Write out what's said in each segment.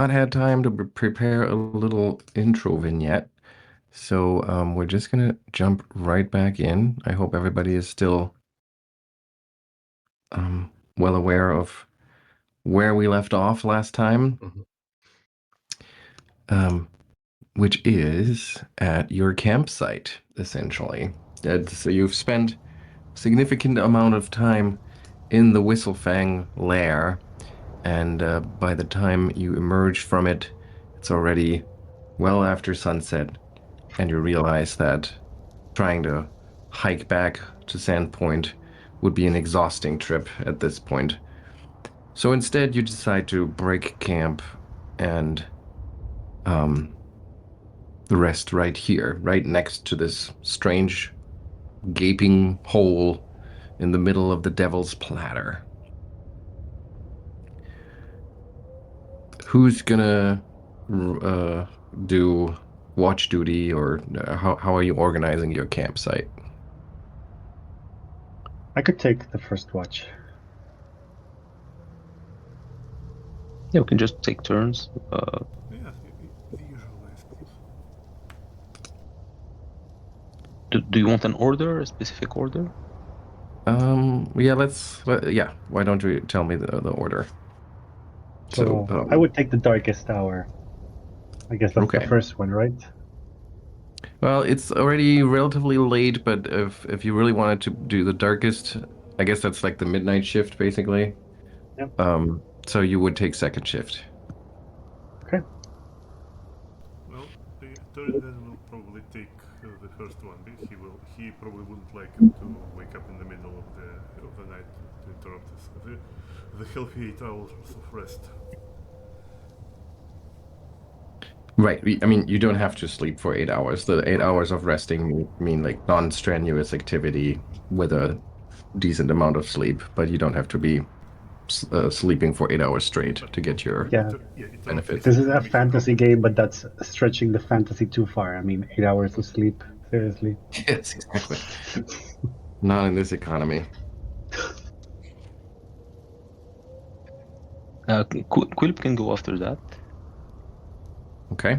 not had time to prepare a little intro vignette, so we're just gonna jump right back in. I hope everybody is still well aware of where we left off last time, which is at your campsite, essentially. So you've spent significant amount of time in the Whistlefang lair, and by the time you emerge from it, it's already well after sunset, and you realize that trying to hike back to Sandpoint would be an exhausting trip at this point. So instead, you decide to break camp and rest right here, right next to this strange gaping hole in the middle of the Devil's Platter. Who's gonna do watch duty, or how are you organizing your campsite? I could take the first watch. Yeah, we can just take turns. Yeah, the usual, I suppose. Do you want an order, a specific order? Yeah, why don't you tell me the order? So I would take the darkest hour. I guess that's the Okay. first one, right? Well, it's already relatively late, but if you really wanted to do the darkest, I guess that's like the midnight shift, basically. Yep. So you would take second shift. Okay. Well, Toren then will probably take the first one. He probably wouldn't like it to wake up in the middle of the night to interrupt the healthy 8 hours of rest. Right. I mean, you don't have to sleep for 8 hours. The 8 hours of resting mean like non-strenuous activity with a decent amount of sleep, but you don't have to be sleeping for 8 hours straight to get your benefits. This is a fantasy game, but that's stretching the fantasy too far. I mean, 8 hours of sleep. Seriously. Yes, exactly. Not in this economy. Quillip can go after that. Okay.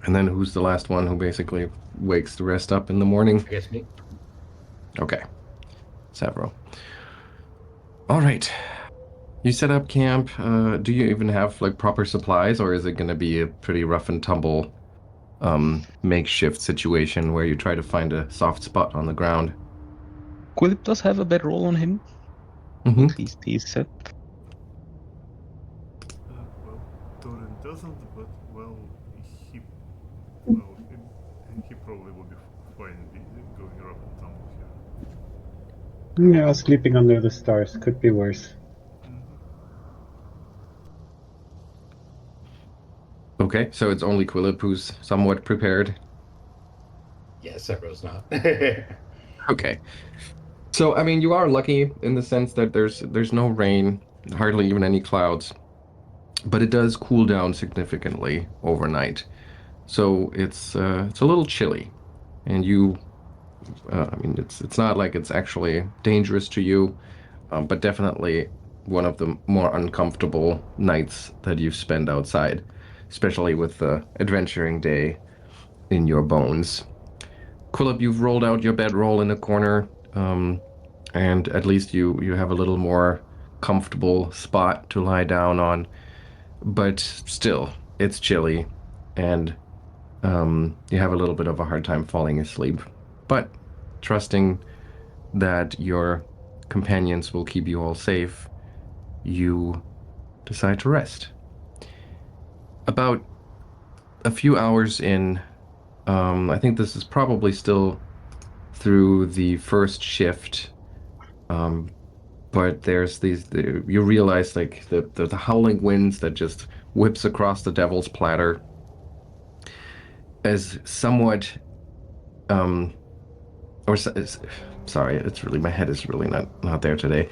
And then who's the last one who basically wakes the rest up in the morning? I guess me. Okay. Sevro. All right. You set up camp. Do you even have like proper supplies, or is it going to be a pretty rough and tumble makeshift situation where you try to find a soft spot on the ground? Quillip does have a bedroll on him. Mm-hmm. At least he's set. Well, Toren doesn't, but he he probably will be fine going rough and tumble here. Yeah, sleeping under the stars could be worse. Okay, so it's only Quillip who's somewhat prepared. Yeah, Sevro's not. Okay. So, I mean, you are lucky in the sense that there's no rain, hardly even any clouds, but it does cool down significantly overnight. So it's a little chilly, and I mean, it's not like it's actually dangerous to you, but definitely one of the more uncomfortable nights that you've spent outside, especially with the adventuring day in your bones. Quillip, you've rolled out your bedroll in a corner, and at least you have a little more comfortable spot to lie down on. But still, it's chilly, and you have a little bit of a hard time falling asleep. But trusting that your companions will keep you all safe, you decide to rest. About a few hours in, I think this is probably still through the first shift, but you realize like the howling winds that just whips across the Devil's Platter as somewhat, or sorry, it's really, my head is really not there today.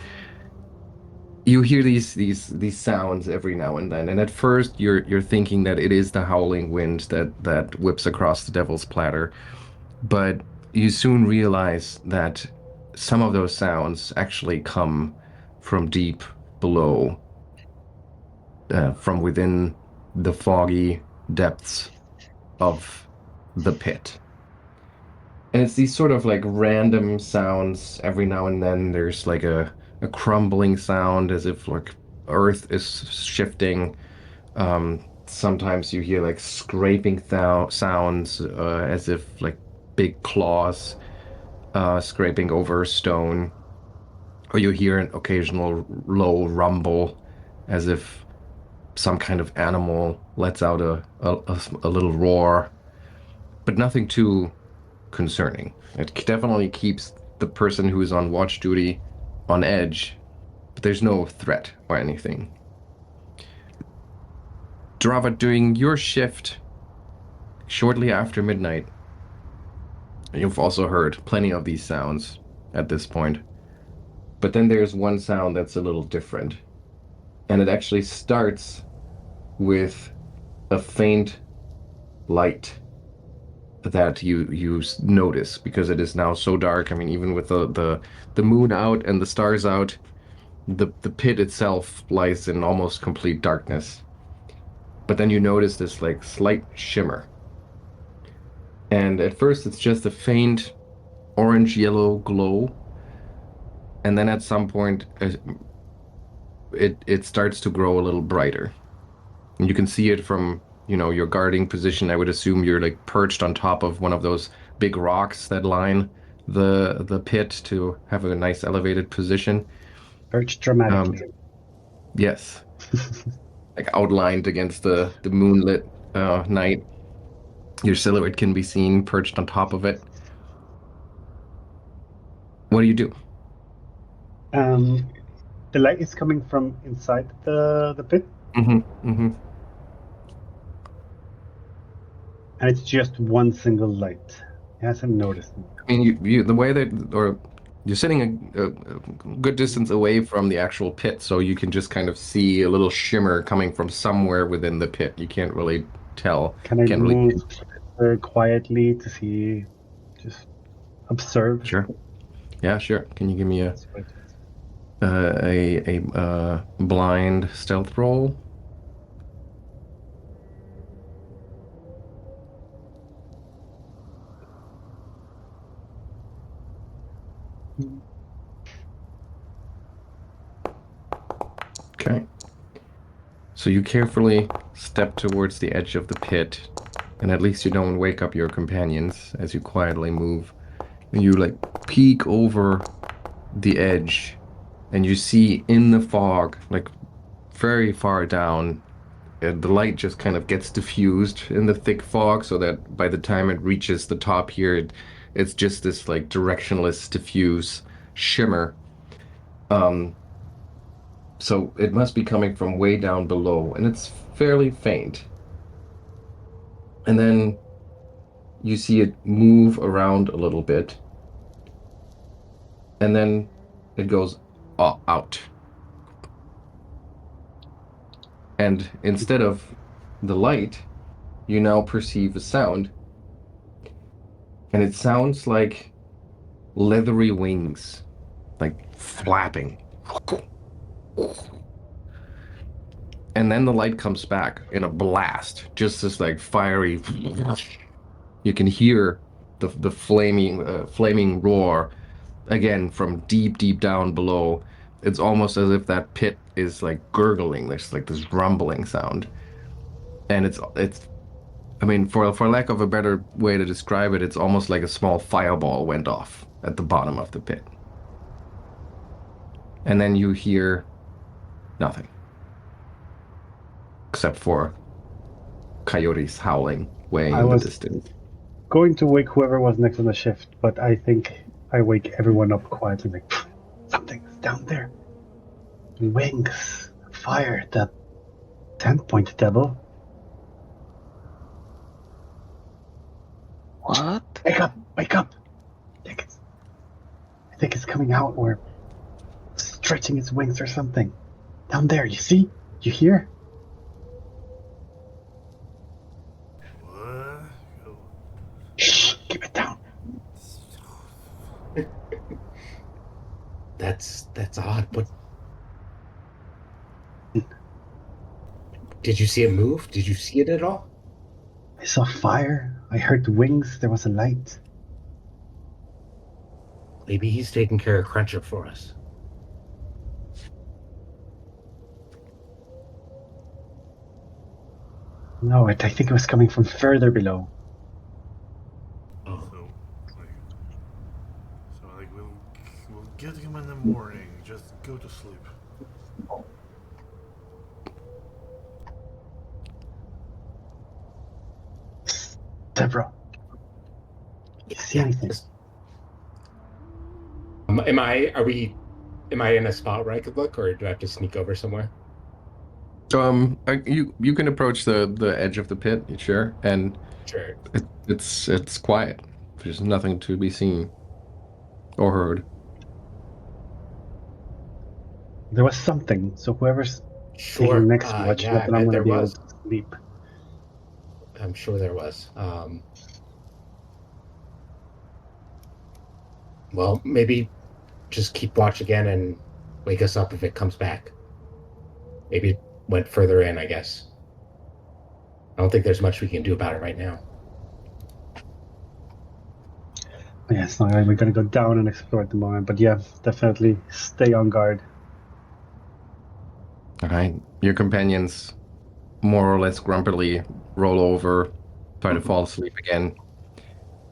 You hear these sounds every now and then, and at first you're thinking that it is the howling wind that whips across the Devil's Platter, but you soon realize that some of those sounds actually come from deep below. from within the foggy depths of the pit. And it's these sort of like random sounds. Every now and then there's like a crumbling sound as if like earth is shifting. Sometimes you hear like scraping sounds as if like big claws scraping over stone. Or you hear an occasional low rumble as if some kind of animal lets out a little roar, but nothing too concerning. It definitely keeps the person who is on watch duty on edge, but there's no threat or anything. Drava, during your shift shortly after midnight, you've also heard plenty of these sounds at this point. But then there's one sound that's a little different, and it actually starts with a faint light that you notice because it is now so dark. I mean, even with the moon out and the stars out, the pit itself lies in almost complete darkness. But then you notice this like slight shimmer. And at first it's just a faint orange yellow glow. And then at some point it starts to grow a little brighter. And you can see it from, your guarding position. I would assume you're like perched on top of one of those big rocks that line the pit to have a nice elevated position. Perch dramatically. Yes, like outlined against the moonlit night. Your silhouette can be seen perched on top of it. What do you do? Um, the light is coming from inside the pit, Mm-hmm, mm-hmm. and it's just one single light. He hasn't noticed me. I mean, you the way that, or you're sitting a good distance away from the actual pit, so you can just kind of see a little shimmer coming from somewhere within the pit. You can't really tell. Can I Can't really move pinpoint it. quietly to see, just observe? Sure. Yeah, sure. Can you give me That's what it is. a blind stealth roll? Okay. So you carefully step towards the edge of the pit, and at least you don't wake up your companions as you quietly move. And you like peek over the edge, and you see in the fog, like very far down, the light just kind of gets diffused in the thick fog, so that by the time it reaches the top here, it's just this like directionless, diffuse shimmer. Um, so it must be coming from way down below, and it's fairly faint. And then you see it move around a little bit, and then it goes out. And instead of the light, you now perceive a sound, and it sounds like leathery wings, like flapping. And then the light comes back in a blast, just this like fiery. You can hear the flaming roar again from deep down below. It's almost as if that pit is like gurgling. There's like this rumbling sound, and it's. I mean, for lack of a better way to describe it, it's almost like a small fireball went off at the bottom of the pit, and then you hear nothing except for coyotes howling way I in the was distance. going to wake whoever was next on the shift, but I think I wake everyone up quietly, like, something's down there. Wings, fire, that Sandpoint devil. What? Wake up, wake up! I think it's coming out or stretching its wings or something. Down there, you see? You hear? What? Shh, keep it down. That's odd, but Did you see it move? Did you see it at all? I saw fire. I heard wings. There was a light. Maybe he's taking care of Cruncher for us. No, I think it was coming from further below. Oh, So, like, we'll get him in the morning. Just go to sleep. Sevro, you see anything? Am I? Are we? Am I in a spot where I could look, or do I have to sneak over somewhere? You can approach the edge of the pit, sure, and Sure. it's quiet. There's nothing to be seen or heard. There was something. So whoever's taking Sure. next watch, Yeah, not I that I'm bet going to there be able was. to sleep. I'm sure there was. Well, maybe just keep watch again and wake us up if it comes back. Maybe it went further in, I guess. I don't think there's much we can do about it right now. Yeah, it's not like we're going to go down and explore at the moment, but yeah, definitely stay on guard. All right. Your companions more or less grumpily roll over, try to fall asleep again.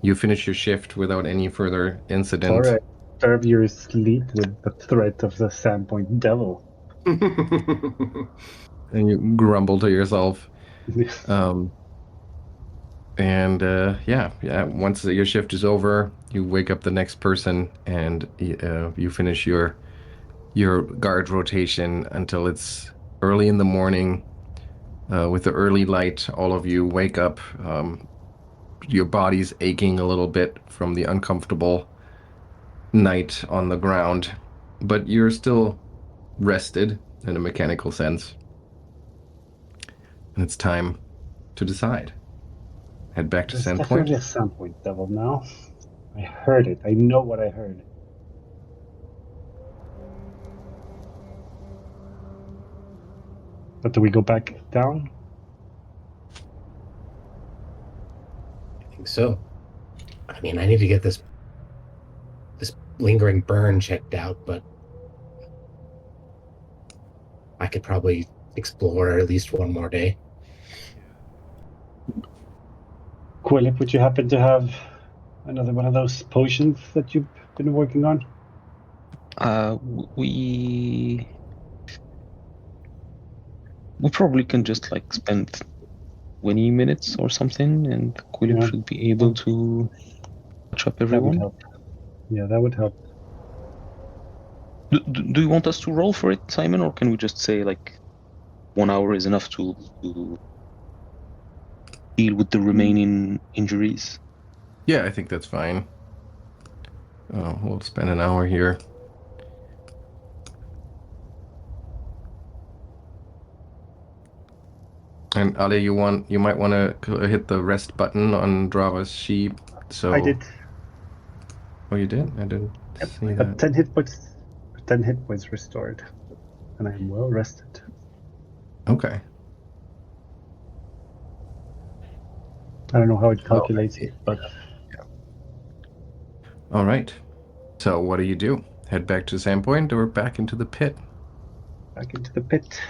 You finish your shift without any further incident. Toren, disturb your sleep with the threat of the Sandpoint devil. And you grumble to yourself. Um, and yeah. Once your shift is over, you wake up the next person, and you finish your guard rotation until it's early in the morning. With the early light, all of you wake up. Your body's aching a little bit from the uncomfortable night on the ground, but you're still rested in a mechanical sense. And it's time to decide. Head back to There's Sandpoint. definitely a Sandpoint devil now. I heard it. I know what I heard. But do we go back down? I think so. I mean, I need to get this lingering burn checked out, but I could probably explore at least one more day. Quillip, would you happen to have another one of those potions that you've been working on? We probably can just like spend 20 minutes or something, and Quillip Yeah, should be able to catch up that would everyone. help. Yeah, that would help. Do you want us to roll for it, Simon, or can we just say like 1 hour is enough to deal with the remaining injuries? Yeah, I think that's fine. We'll spend an hour here. And Ali, you might want to hit the rest button on Drava's sheep. So, I did. oh, you did? I didn't Yep, see I got that. 10 hit points. 10 hit points restored, and I am well rested. Okay. I don't know how it Oh, calculates it, but all right. So, what do? Head back to Sandpoint or back into the pit? back into the pit.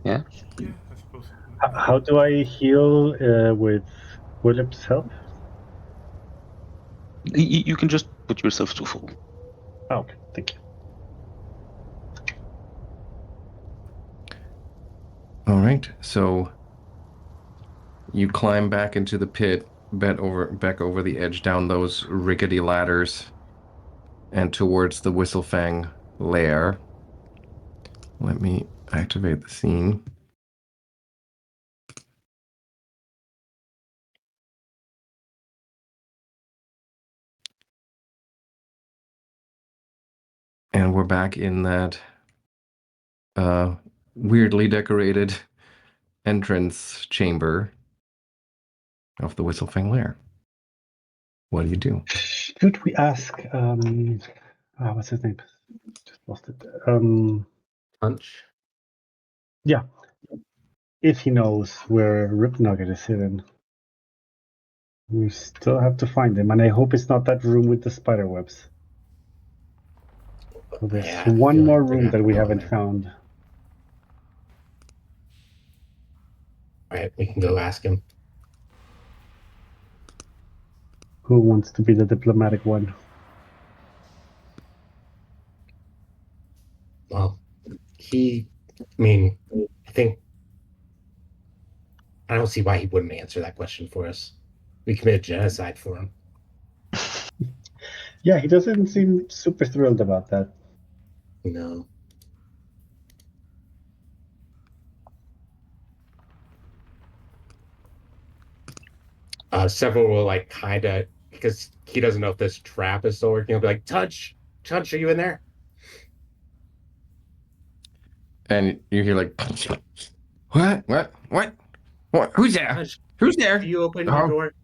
Yeah. Yeah, I suppose. How do I heal with Quillip's help? You can just put yourself to full. Oh, okay, thank you. All right. So you climb back into the pit, back over the edge, down those rickety ladders, and towards the Whistlefang lair. Let me activate the scene. And we're back in that weirdly decorated entrance chamber of the Whistlefang lair. What do? Should we ask? What's his name? Just lost it. Punch. Yeah. if he knows where Rip Nugget is hidden. We still have to find him, and I hope it's not that room with the spider webs. So there's Yeah, I have a one feeling more they're room gonna that we go in haven't there. found. All right, we can go ask him. Who wants to be the diplomatic one? Well, I mean, I think I don't see why he wouldn't answer that question for us. We committed genocide for him. Yeah, he doesn't seem super thrilled about that. No. Several will like kind of, because he doesn't know if this trap is still working. He'll be like, Touch, are you in there? And you hear like, what? Who's there? Touch, Who's there? can you open your Oh, door?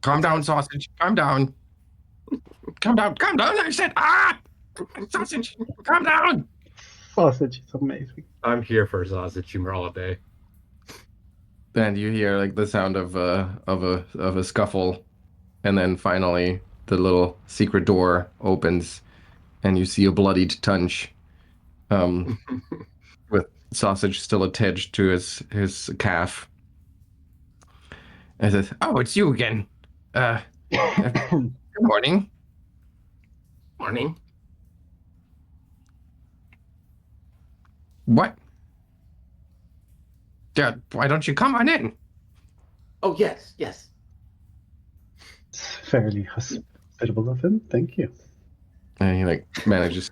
calm down, sausage. Calm down. Calm down. I said, sausage, calm down. Sausage is amazing. I'm here for sausage humor all day. And you hear like the sound of a scuffle, and then finally the little secret door opens, and you see a bloodied Tunch, with sausage still attached to his calf. And says, "Oh, it's you again. Good morning." Morning. What? Why don't you come on in? Oh, yes. It's fairly hospitable of him. Thank you. And he like manages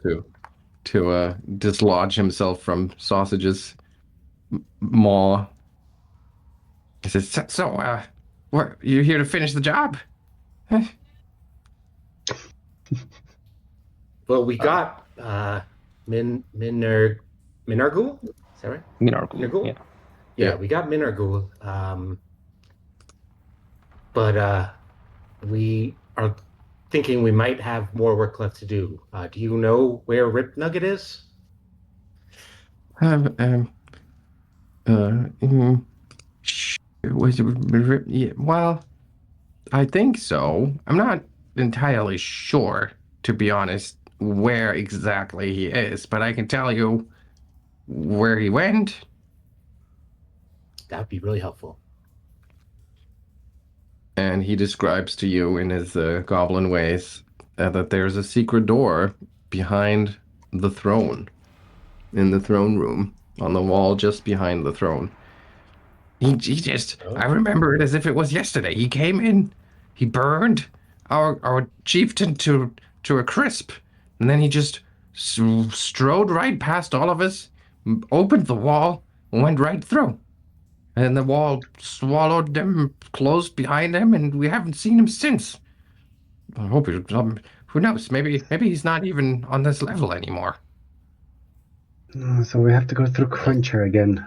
to dislodge himself from Sausage's maw. He says, "So, what? You here to finish the job?" Well, we got Minargul? Is that right? Minargul, yeah. Yeah, we got Minargul. But we are thinking we might have more work left to do. Do you know where Rip Nugget is? Was it? Yeah, well, I think so. I'm not entirely sure, to be honest, where exactly he is, but I can tell you where he went. That would be really helpful. And he describes to you in his goblin ways that there's a secret door behind the throne, in the throne room, on the wall just behind the throne. I remember it as if it was yesterday. He came in, he burned our chieftain to a crisp, and then he just strode right past all of us, opened the wall, and went right through. And the wall swallowed them, closed behind him, and we haven't seen him since. I hope who knows? Maybe he's not even on this level anymore. So we have to go through Cruncher again.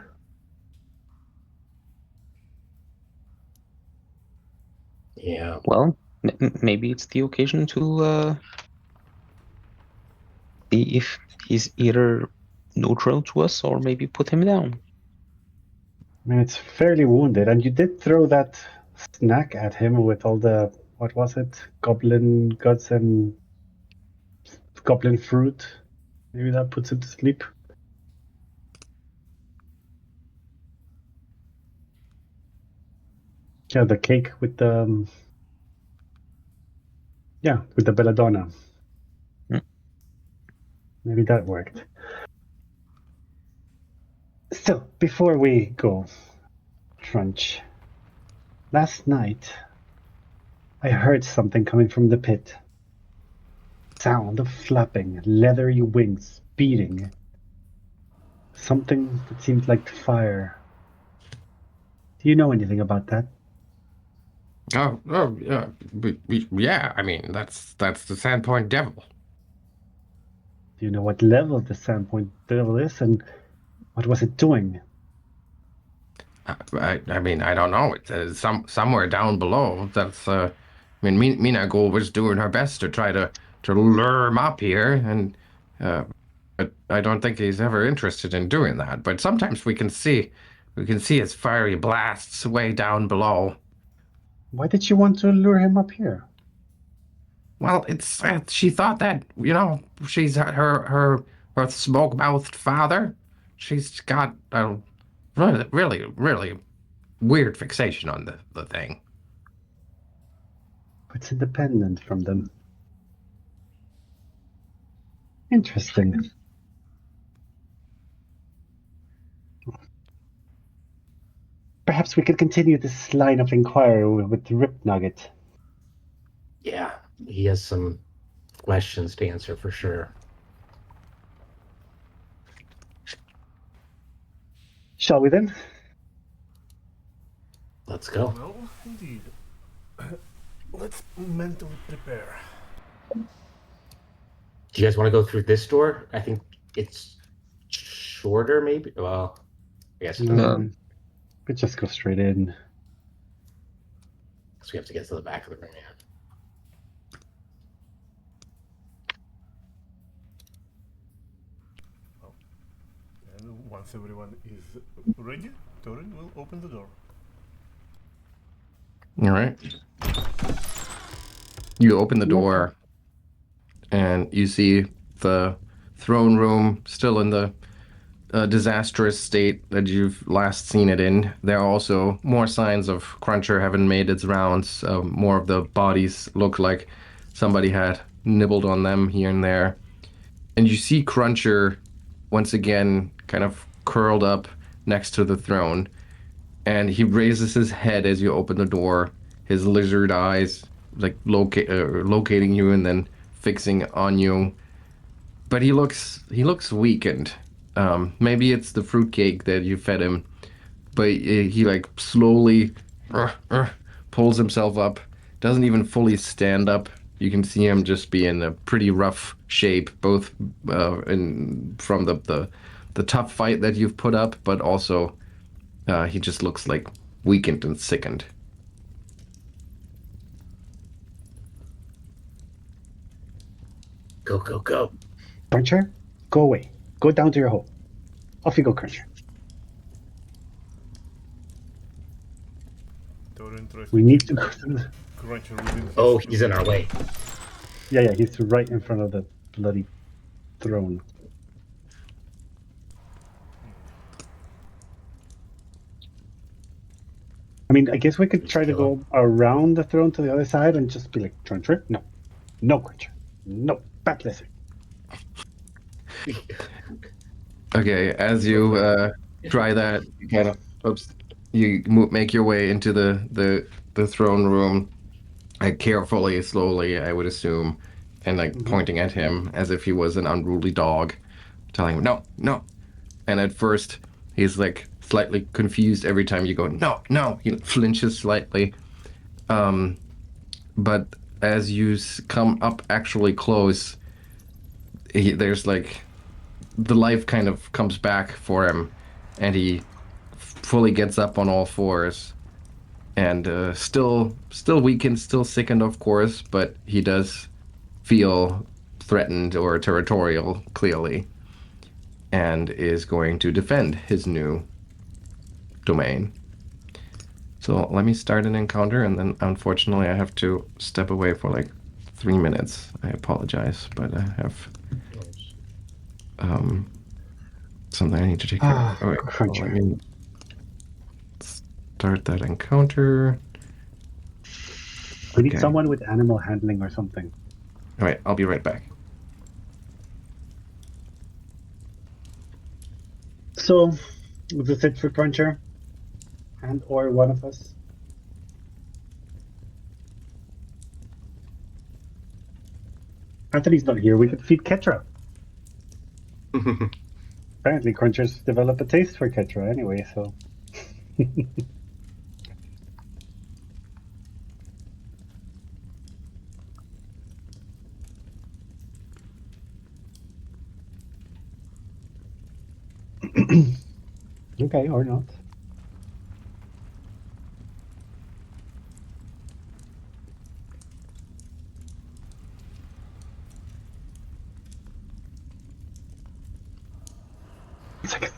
Yeah. Well, maybe it's the occasion to see if he's either neutral to us or maybe put him down. I mean, it's fairly wounded, and you did throw that snack at him with all the, what was it? Goblin guts and goblin fruit. Maybe that puts him to sleep. Yeah, the cake with the with the belladonna. Mm. Maybe that worked. So before we go, Trunch, last night I heard something coming from the pit. Sound of flapping, leathery wings beating. Something that seemed like fire. Do you know anything about that? Yeah, yeah. I mean, that's the Sandpoint Devil. Do you know what level the Sandpoint Devil is, and what was it doing? I mean, I don't know. It's somewhere down below. That's I mean, Minagul was doing her best to try to lure him up here, and but I don't think he's ever interested in doing that. But sometimes we can see We can see his fiery blasts way down below. Why did you want to lure him up here? Well, it's she thought that, she's her smoke-mouthed father. She's got a really, really, really weird fixation on the thing. It's independent from them. Interesting. Perhaps we could continue this line of inquiry with Rip Nugget. Yeah, he has some questions to answer for sure. Shall we then? Let's go. Well, indeed. Let's mentally prepare. Do you guys want to go through this door? I think it's shorter, maybe. Well, I guess We just go straight in. because we have to get to the back of the room. Yeah. And once everyone is ready, Toren will open the door. All right. You open the door, and you see the throne room still in the disastrous state that you've last seen it in. There are also more signs of Cruncher having made its rounds. More of the bodies look like somebody had nibbled on them here and there. And you see Cruncher once again kind of curled up next to the throne. And he raises his head as you open the door, his lizard eyes like locating you and then fixing on you. But he looks weakened. Maybe it's the fruitcake that you fed him, but he like slowly pulls himself up. Doesn't even fully stand up. You can see him just be in a pretty rough shape, both from the tough fight that you've put up, but also he just looks like weakened and sickened. Go, go, go. Cruncher, go away. Go down to your hole. Off you go, Cruncher. Toren tries We to need to go through the... Cruncher within his... Oh, he's in our way. Yeah, he's right in front of the bloody throne. I mean, I guess we could try to go around the throne to the other side and just be like, Cruncher, no. No, Cruncher. No, back lizard. Okay, as you try that, you kind of make your way into the throne room, like carefully, slowly, I would assume, and like pointing at him as if he was an unruly dog, telling him no, no. And at first, he's like slightly confused every time you go no, no. He flinches slightly, but as you come up actually close, there's like the life kind of comes back for him, and he fully gets up on all fours, and still weakened, still sickened, of course, but he does feel threatened or territorial, clearly, and is going to defend his new domain. So let me start an encounter, and then unfortunately I have to step away for like 3 minutes. I apologize, but I have something I need to take care of. All right, Cruncher. let me start that encounter. We need Okay. someone with animal handling or something. All right, I'll be right back. So, was this it for Cruncher? And or one of us? Anthony's not here. We could feed Ketra. Apparently, Cruncher's developed a taste for Ketra anyway, so. Okay, or not. Second.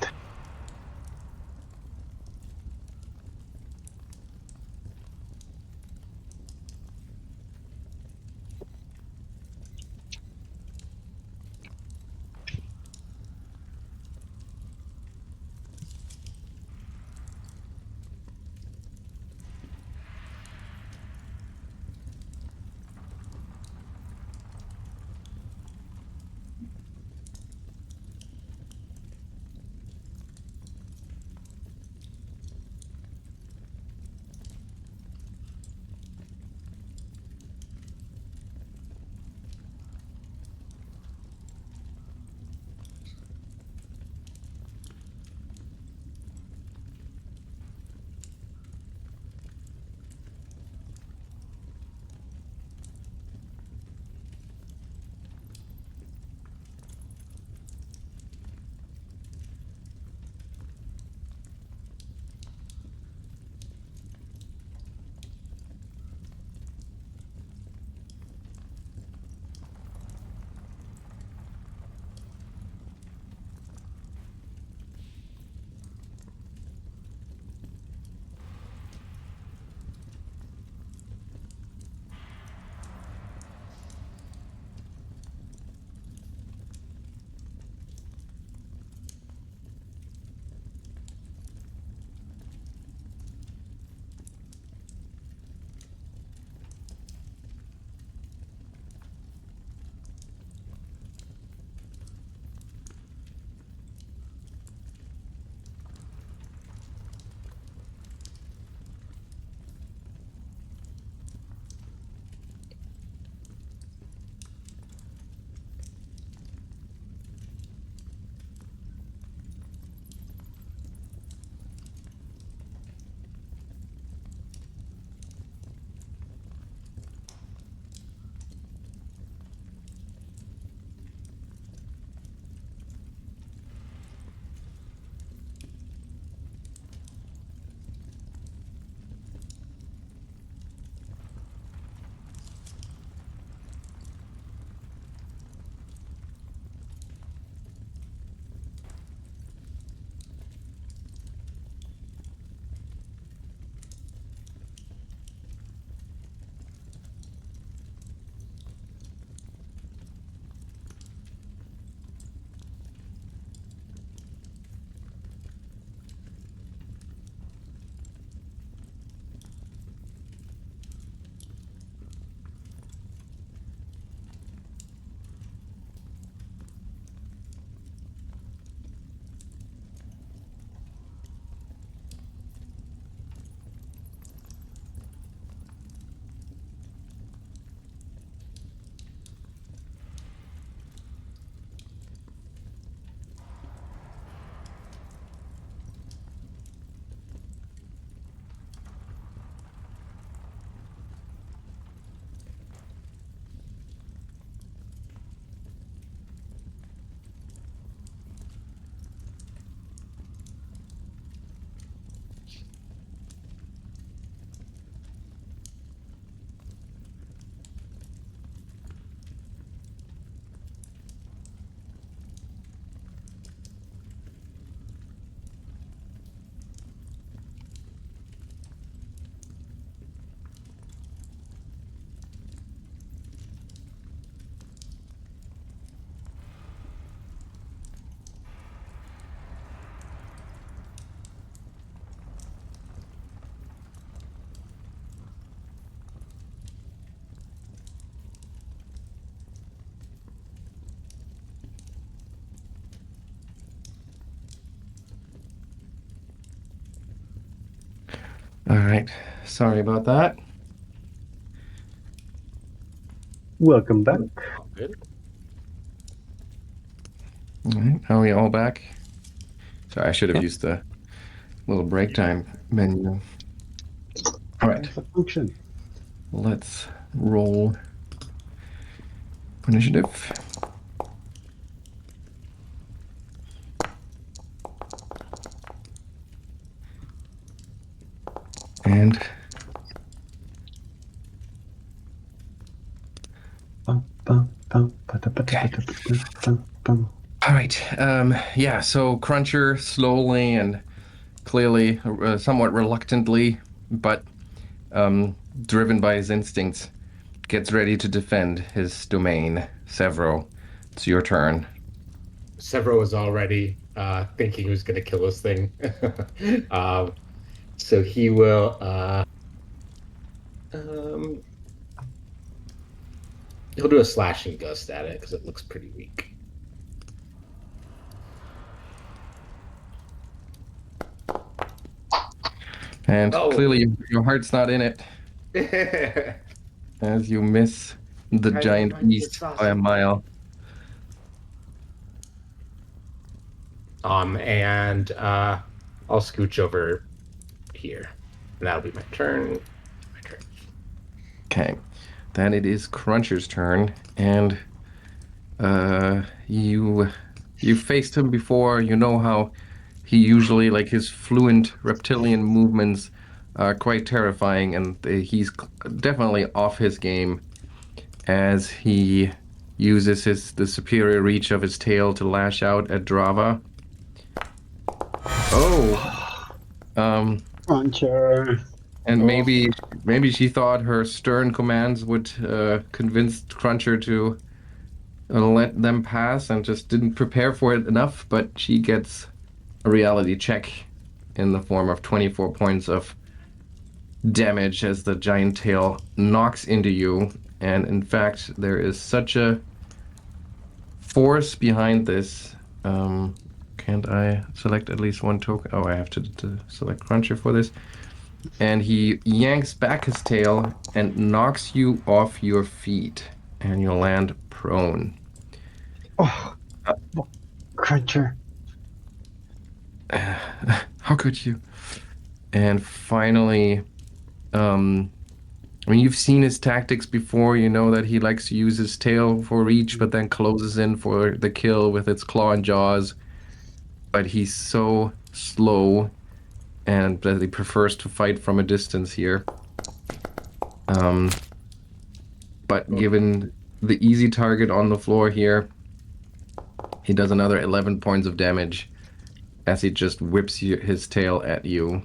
All right. Sorry about that. Welcome back. All good. All right. Are we all back? Sorry, I should have Yeah. used the little break time menu. All right. That's a function. Let's roll initiative. And Bum, bum, bum, ba-da, ba-da, Okay. ba-da, ba-da, bum, bum. all right. Yeah, so Cruncher slowly and clearly, somewhat reluctantly, but driven by his instincts, gets ready to defend his domain. Sevro, it's your turn. Severo was already thinking he was going to kill this thing. um, so he will. Um, he'll do a slashing gust at it because it looks pretty weak. And Oh. clearly, your heart's not in it as you miss the giant beast by a mile. And I'll scooch over here. And that'll be my turn. My turn. Okay, then it is Cruncher's turn, and you faced him before. You know how he usually, like, his fluent reptilian movements are quite terrifying, and he's definitely off his game as he uses the superior reach of his tail to lash out at Drava. Oh, Cruncher. and maybe she thought her stern commands would convince Cruncher to let them pass and just didn't prepare for it enough, but she gets a reality check in the form of 24 points of damage as the giant tail knocks into you. And in fact, there is such a force behind this. Can't I select at least one token? Oh, I have to select Cruncher for this. And he yanks back his tail and knocks you off your feet, and you'll land prone. Oh, Cruncher. How could you? And finally, I mean, you've seen his tactics before. You know that he likes to use his tail for reach, but then closes in for the kill with its claw and jaws. But he's so slow and that he prefers to fight from a distance here. But given the easy target on the floor here, he does another 11 points of damage as he just whips his tail at you.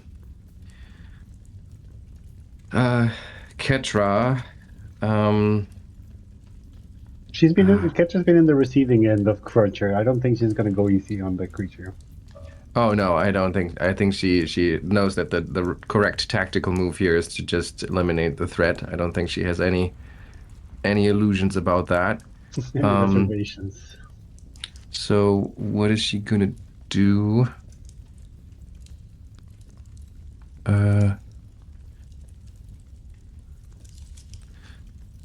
Ketra, Ketra's been in the receiving end of Cruncher. I don't think she's gonna go easy on the creature. oh no, I don't think. I think she knows that the correct tactical move here is to just eliminate the threat. I don't think she has any illusions about that. Any reservations? So what is she gonna do?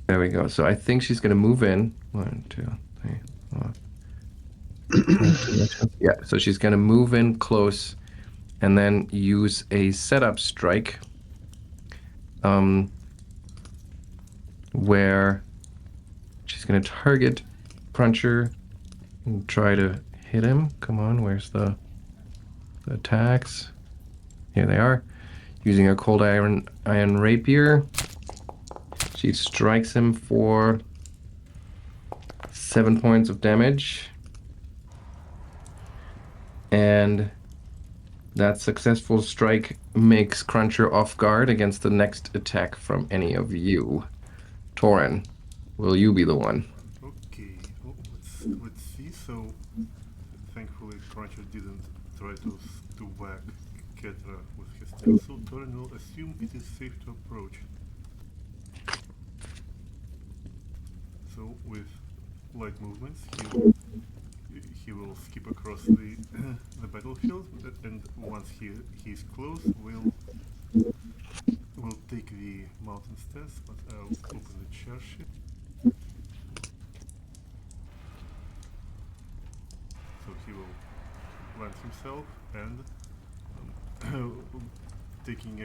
There we go. So I think she's gonna move in. 1, 2, 3, 4. Yeah, so she's gonna move in close and then use a setup strike. Where she's gonna target Cruncher and try to hit him. Come on, where's the attacks? Here they are. Using a cold iron rapier. She strikes him for 7 points of damage. And that successful strike makes Cruncher off guard against the next attack from any of you. Toren, will you be the one? Okay, well, let's see. So, thankfully, Cruncher didn't try to whack Ketra with his tail, so Toren will assume it is safe to approach. So, with light movements, he will skip across the the battlefield, and once he is close, will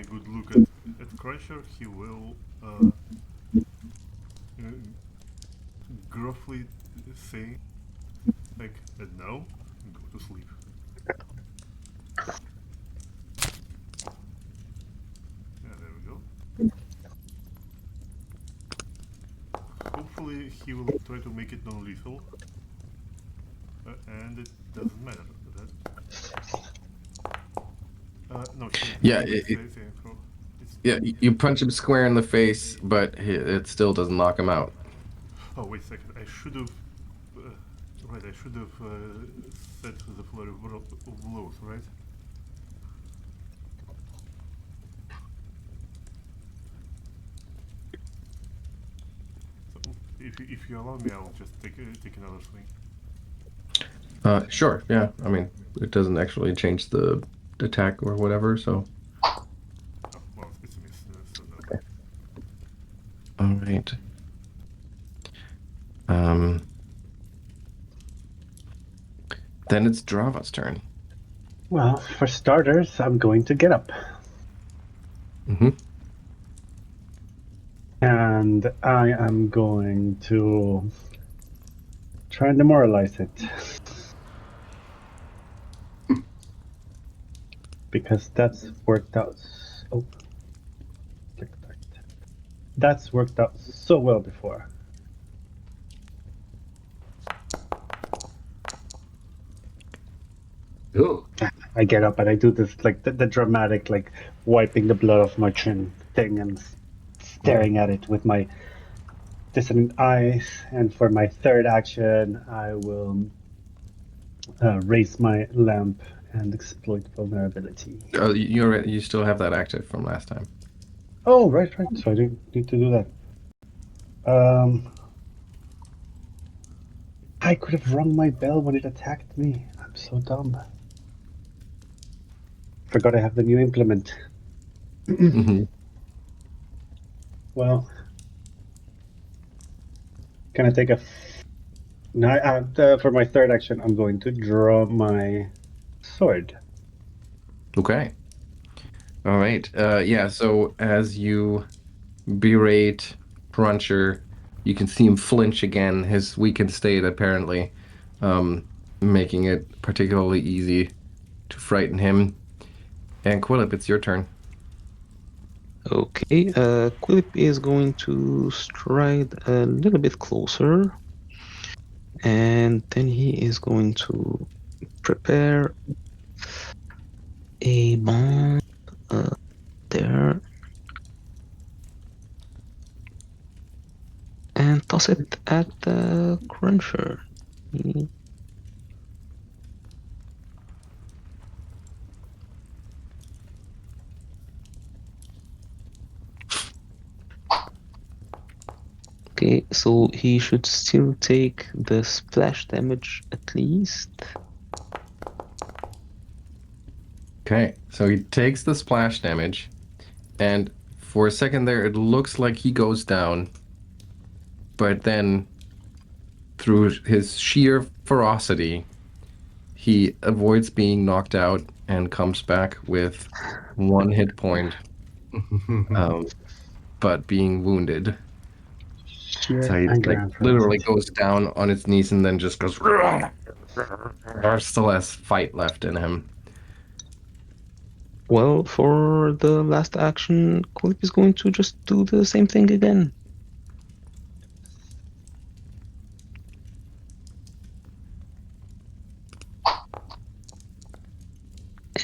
a good look at Crusher, he will gruffly say, like, and now, go to sleep. Yeah, there we go. Hopefully he will try to make it non-lethal. And it doesn't matter. No, Yeah, it's yeah. You punch him square in the face, but it still doesn't knock him out. Oh, wait a second. I should have. Right, I should have set the flurry of blows, right? So, if you allow me, I'll just take another swing. Sure. Yeah. I mean, it doesn't actually change the attack or whatever. So. Oh, well, it's a miss, so no. Okay. All right. Then it's Drava's turn. Well, for starters, I'm going to get up. Mm-hmm. And I am going to try and demoralize it. Because that's worked out. Oh, that's worked out so well before. Ooh. I get up and I do this like the dramatic like wiping the blood off my chin thing and staring at it with my dissonant eyes. And for my third action, I will raise my lamp and exploit vulnerability. Oh, you still have that active from last time. Oh, right. So I didn't need to do that. I could have rung my bell when it attacked me. I'm so dumb. Forgot I have the new implement. Mm-hmm. Well, can I take a... No, for my third action, I'm going to draw my sword. Okay. All right. Yeah. So as you berate Cruncher, you can see him flinch again. His weakened state apparently, making it particularly easy to frighten him. And Quillip, it's your turn. Okay, Quillip is going to stride a little bit closer, and then he is going to prepare a bomb there and toss it at the Cruncher. Okay, so he should still take the splash damage at least. Okay. So he takes the splash damage, and for a second there, it looks like he goes down. But then, through his sheer ferocity, he avoids being knocked out and comes back with 1 hit point, but being wounded. Sheer So he anger like and literally ferocity. goes down on his knees and then just goes. Still has fight left in him. Well, for the last action, Quillip is going to just do the same thing again.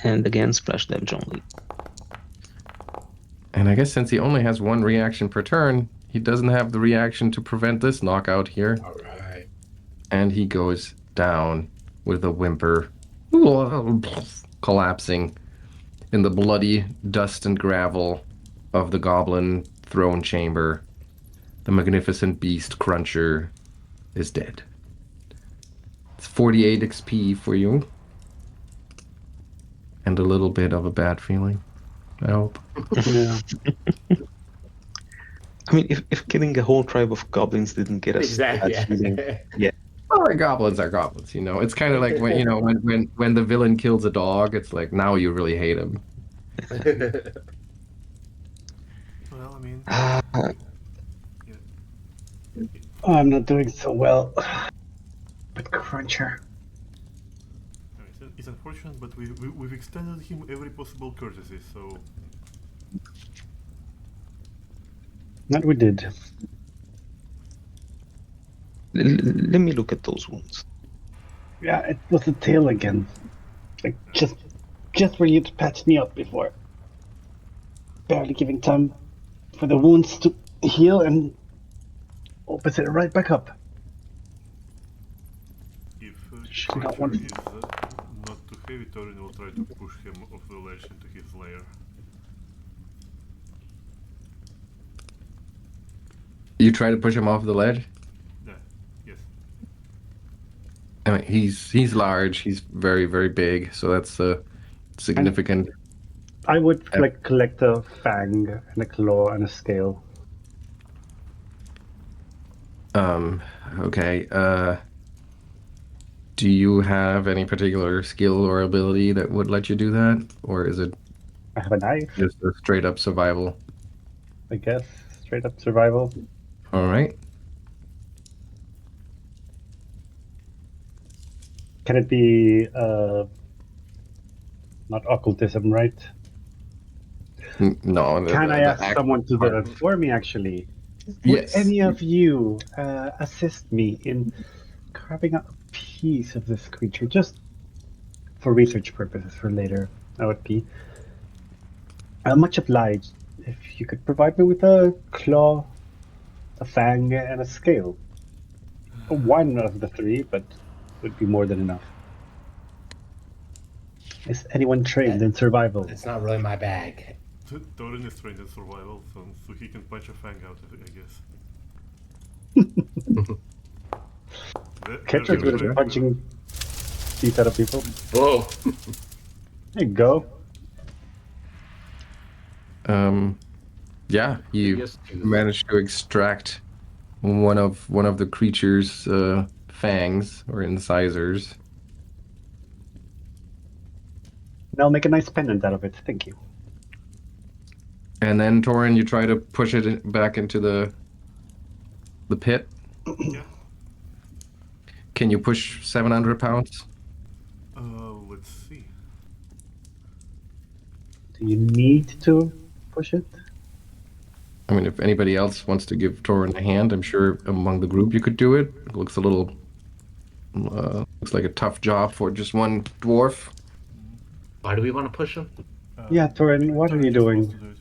And again, splash damage only. And I guess since he only has 1 reaction per turn, he doesn't have the reaction to prevent this knockout here. All right. And he goes down with a whimper, collapsing in the bloody dust and gravel of the goblin throne chamber. The magnificent beast Cruncher is dead. It's 48 XP for you. And a little bit of a bad feeling, I hope. Yeah. I mean, if killing a whole tribe of goblins didn't get us Exactly. that feeling, Yeah. Well, goblins are goblins, you know. It's kind of like when the villain kills a dog, it's like now you really hate him. Well, I mean, Ah, yeah. Oh, I'm not doing so well. But Cruncher. I mean, it's unfortunate, but we've extended him every possible courtesy, so That we did. let me look at those wounds. Yeah, it was the tail again. Like just where you'd patched me up before. Barely giving time for the wounds to heal and opens it right back up. if Should not Cruncher want- is not too heavy, Toren will try to push him off the ledge into his lair. You try to push him off the ledge? Yeah, yes. I mean, he's large. He's very, very big. So that's significant. I would like collect a fang and a claw and a scale. Okay. Do you have any particular skill or ability that would let you do that? Or is it I have a knife, just a straight up survival? I guess. Straight up survival. All right. Can it be not occultism, right? No. Can I ask actual someone to do part- that for me, actually? Yes. Would any of you assist me in carving out a piece of this creature, just for research purposes for later? I would be much obliged if you could provide me with a claw, a fang, and a scale. One of the three, but would be more than enough. Is anyone trained in survival? It's not really my bag. Toren is trained in survival, so he can punch a fang out of it, I guess. Ketra's good at punching teeth out of people. Whoa. There you go. Yeah, you Yes, dude. managed to extract one of the creature's fangs or incisors. And I'll make a nice pendant out of it. Thank you. And then Torin, you try to push it back into the pit. Yeah. Can you push 700 pounds? Let's see. Do you need to push it? I mean, if anybody else wants to give Torin a hand, I'm sure among the group you could do it. It looks a little, looks like a tough job for just one dwarf. Why do we want to push him? Yeah, Toren, what are Toren you just wants doing? to do it.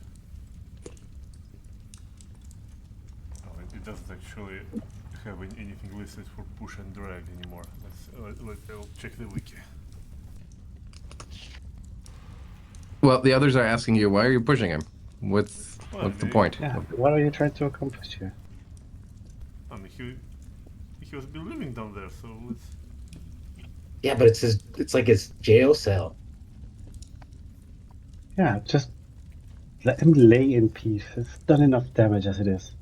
Oh, it doesn't actually have anything listed for push and drag anymore. I'll check the wiki. Well, the others are asking you, why are you pushing him? What's the point? Yeah, what are you trying to accomplish here? I mean, he was been living down there, so let's. Yeah, but it's like his jail cell. Yeah, just let him lay in peace. It's done enough damage as it is.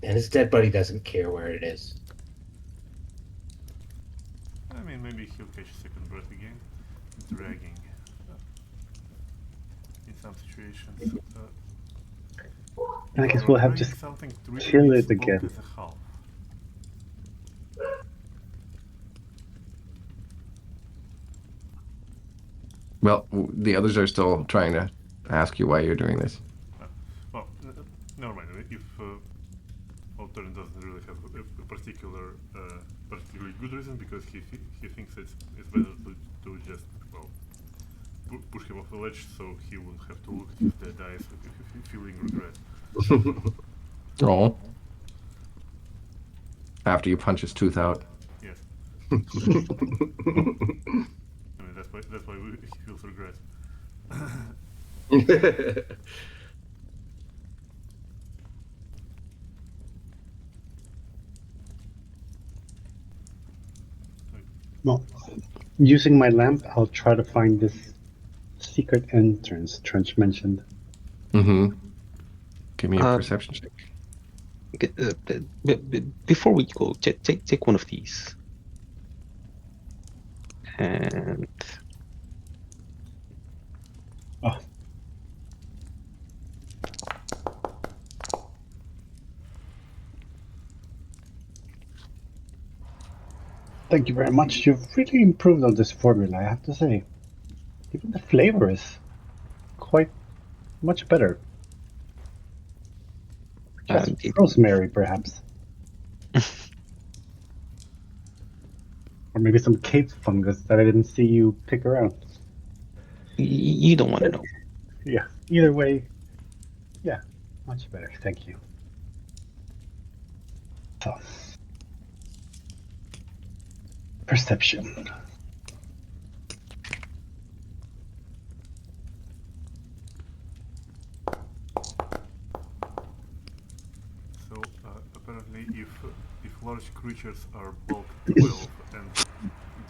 And his dead buddy doesn't care where it is. I mean, maybe he'll catch a second breath again. Dragging. In some situations. And I guess we'll have dragging just something kill its it bulk again. as a half. Well, the others are still trying to ask you why you're doing this. Well, never mind. If Toren doesn't really have a particularly good reason, because he thinks it's better to just push him off the ledge, so he won't have to look at his dead eyes feeling regret. Oh. After you punch his tooth out. Yes. I mean, that's why he feels regret. Well, using my lamp, I'll try to find this secret entrance Trench mentioned. Mm-hmm. Give me a Uh, perception check. Before we go, take one of these. And Oh, Thank you very much. You've really improved on this formula, I have to say. Even the flavor is quite much better. Just rosemary, perhaps. Or maybe some cave fungus that I didn't see you pick around. You don't want to know. Yeah, either way, yeah, much better. Thank you. So, perception. So apparently, if large creatures are bulk 12 and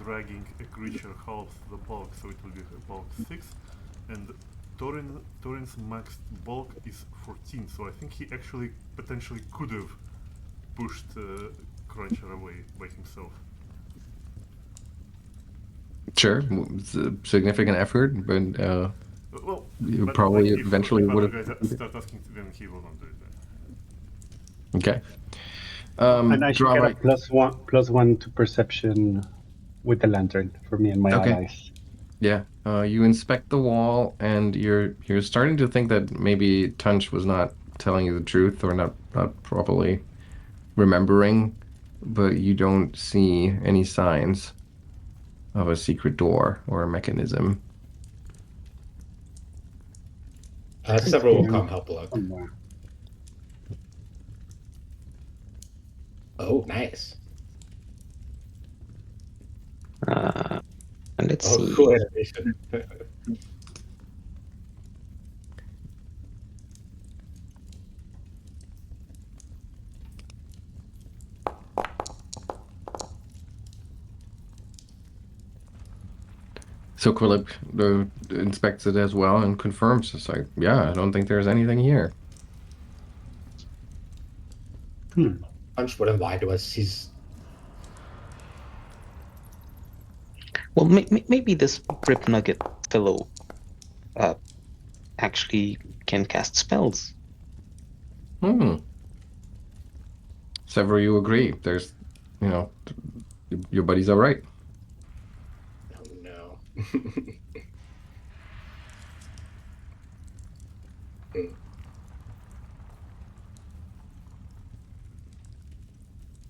dragging a creature halves the bulk, so it will be bulk 6, and Toren's max bulk is 14, so I think he actually potentially could have pushed Cruncher away by himself. Sure, it's a significant effort, but Well, you but probably like eventually if would other have. guys start asking, then he will not do it. Okay. And I should get a Drava, +1 to perception with the lantern for me and my okay. allies. Yeah. You inspect the wall, and you're starting to think that maybe Tunch was not telling you the truth or not properly remembering, but you don't see any signs of a secret door or a mechanism. Several will come help look. Somewhere. Oh, nice. Let's Oh, see. cool animation. So Quillip inspects it as well and confirms. It's like, yeah, I don't think there's anything here. Punch wouldn't lie to us. He's Well, maybe this Rip Nugget fellow actually can cast spells. Hmm. Sevro, you agree? There's, you know, your buddy's all right. oh no.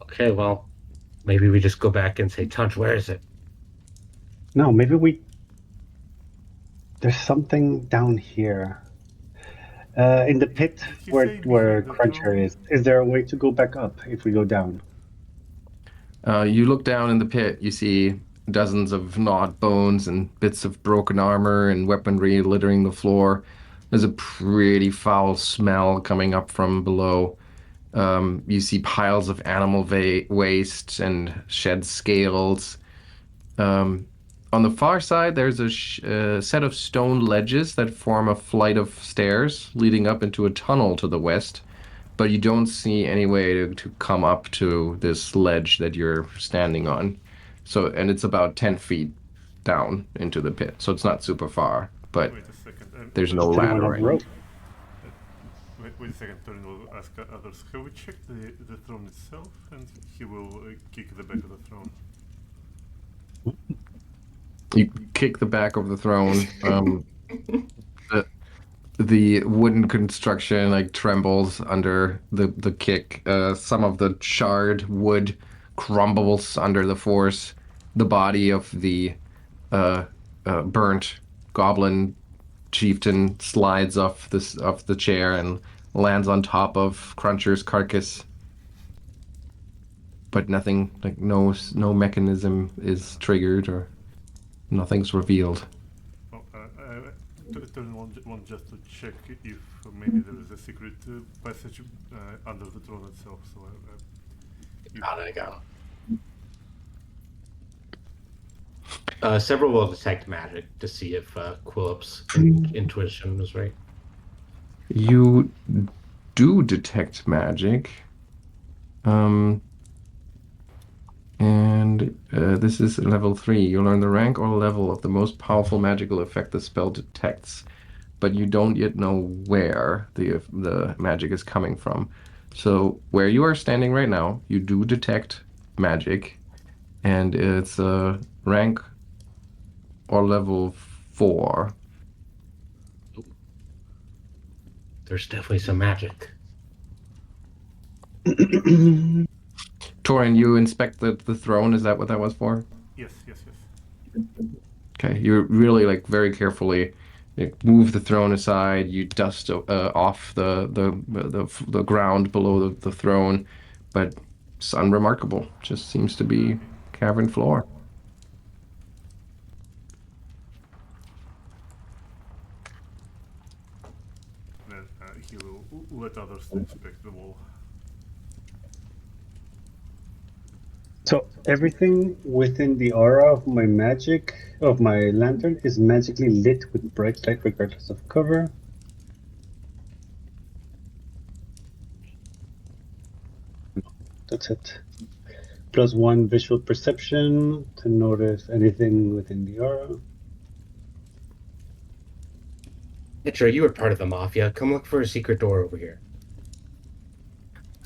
Okay, well, maybe we just go back and say, Tunch, where is it? No, maybe there's something down here. In the pit Did he where say where behind the Cruncher throne? is. Is there a way to go back up if we go down? You look down in the pit, you see dozens of gnawed bones and bits of broken armor and weaponry littering the floor. There's a pretty foul smell coming up from below. You see piles of animal waste and shed scales. On the far side, there's a set of stone ledges that form a flight of stairs leading up into a tunnel to the west, but you don't see any way to come up to this ledge that you're standing on. So, and it's about 10 feet down into the pit, so it's not super far, but Wait a second. there's no Does anyone have laddering. rope? Wait a second. Toren will ask others. Have we checked the throne itself? And he will kick the back of the throne. You kick the back of the throne. The, the wooden construction like trembles under the kick. Some of the charred wood crumbles under the force. The body of the burnt goblin chieftain slides off the chair and lands on top of Cruncher's carcass. But nothing, like no mechanism is triggered or nothing's revealed. Oh, Toren want just to check if maybe there is a secret passage under the throne itself. So How did I go? Several will detect magic to see if Quillip's intuition was right. You do detect magic. And this is level 3. You learn the rank or level of the most powerful magical effect the spell detects, but you don't yet know where the magic is coming from. So where you are standing right now, you do detect magic, and it's rank or level 4. There's definitely some magic. Toren, you inspect the throne. Is that what that was for? Yes, yes, yes. Okay, you really like very carefully move the throne aside. You dust off the ground below the throne, but it's unremarkable. Just seems to be cavern floor. Then he will let others inspect the wall. So everything within the aura of my lantern, is magically lit with bright light regardless of cover. That's it. +1 visual perception to notice anything within the aura. Ketra, you were part of the mafia. Come look for a secret door over here.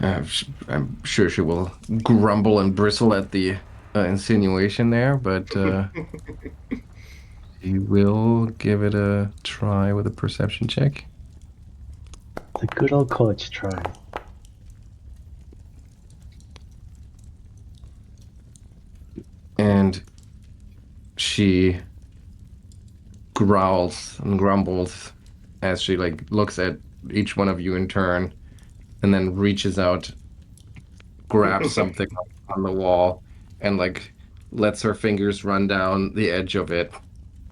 I'm sure she will grumble and bristle at the insinuation there, but she will give it a try with a perception check. The good old college try. And she growls and grumbles as she like looks at each one of you in turn and then reaches out, grabs something on the wall, and like lets her fingers run down the edge of it,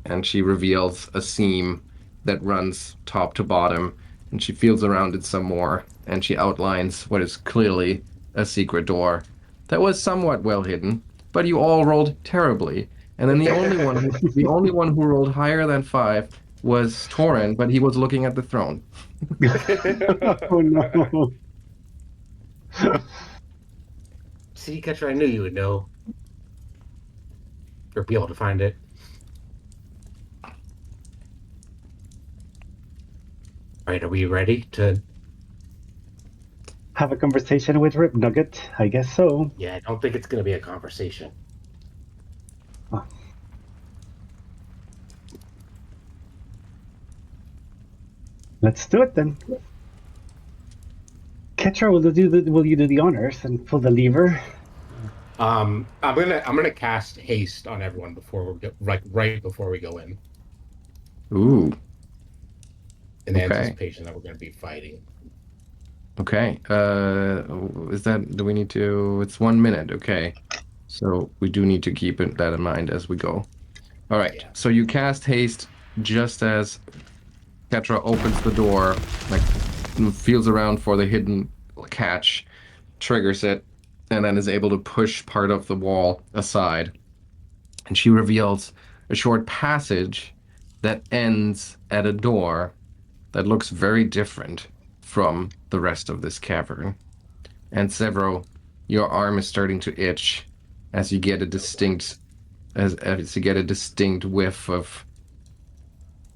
and she reveals a seam that runs top to bottom, and she feels around it some more, and she outlines what is clearly a secret door that was somewhat well hidden, but you all rolled terribly. And then the only one who rolled higher than 5 was Toren, but he was looking at the throne. Oh no. See, Ketra, I knew you would know. Or be able to find it. All right, are we ready to... Have a conversation with Rip Nugget? I guess so. Yeah, I don't think it's going to be a conversation. Oh. Let's do it then. Ketra, will you do the honors and pull the lever? I'm gonna cast haste on everyone before we go, right before we go in, Ooh, in the Okay. anticipation that we're going to be fighting. okay. Do we need to? It's 1 minute. Okay. So we do need to keep that in mind as we go. All right. Yeah. So you cast haste just as Ketra opens the door, like feels around for the hidden catch, triggers it, and then is able to push part of the wall aside. And she reveals a short passage that ends at a door that looks very different from the rest of this cavern. And Sevro, your arm is starting to itch as you get a distinct whiff of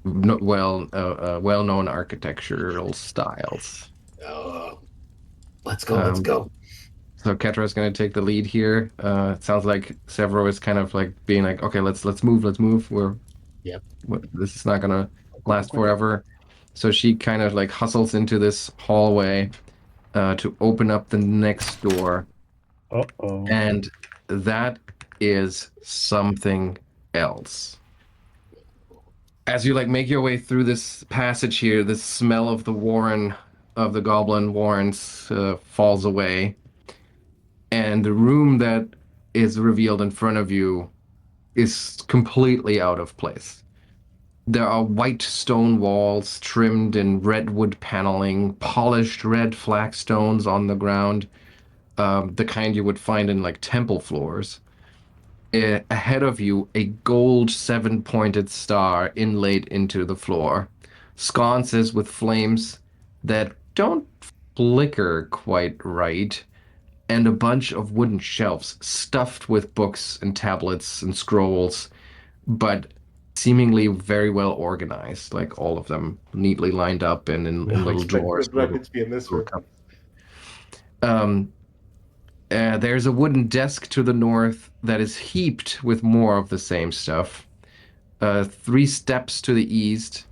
well-known architectural styles. Oh, let's go. Let's Um, go. So Ketra is going to take the lead here. It sounds like Severo is kind of like being like, okay, let's move. Yep. This is not going to last forever. So she kind of like hustles into this hallway to open up the next door, Uh-oh. and that is something else. As you like make your way through this passage here, the smell of the goblin warrens falls away, and the room that is revealed in front of you is completely out of place. There are white stone walls trimmed in redwood paneling, polished red flagstones on the ground, the kind you would find in like temple floors. Ahead of you, a gold 7-pointed star inlaid into the floor, sconces with flames that don't flicker quite right, and a bunch of wooden shelves stuffed with books and tablets and scrolls, but seemingly very well organized, like all of them neatly lined up and in little drawers. weapons be in this room. Um, There's a wooden desk to the north that is heaped with more of the same stuff. 3 steps to the east,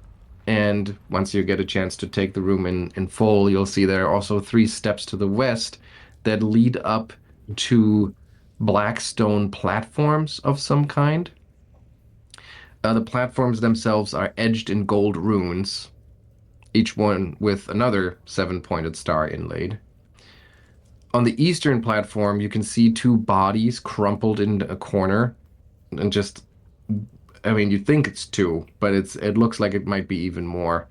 and once you get a chance to take the room in full, you'll see there are also 3 steps to the west that lead up to black stone platforms of some kind. The platforms themselves are edged in gold runes, each one with another 7-pointed star inlaid. On the eastern platform, you can see 2 bodies crumpled in a corner, and just, I mean, you think it's 2, but it looks like it might be even more.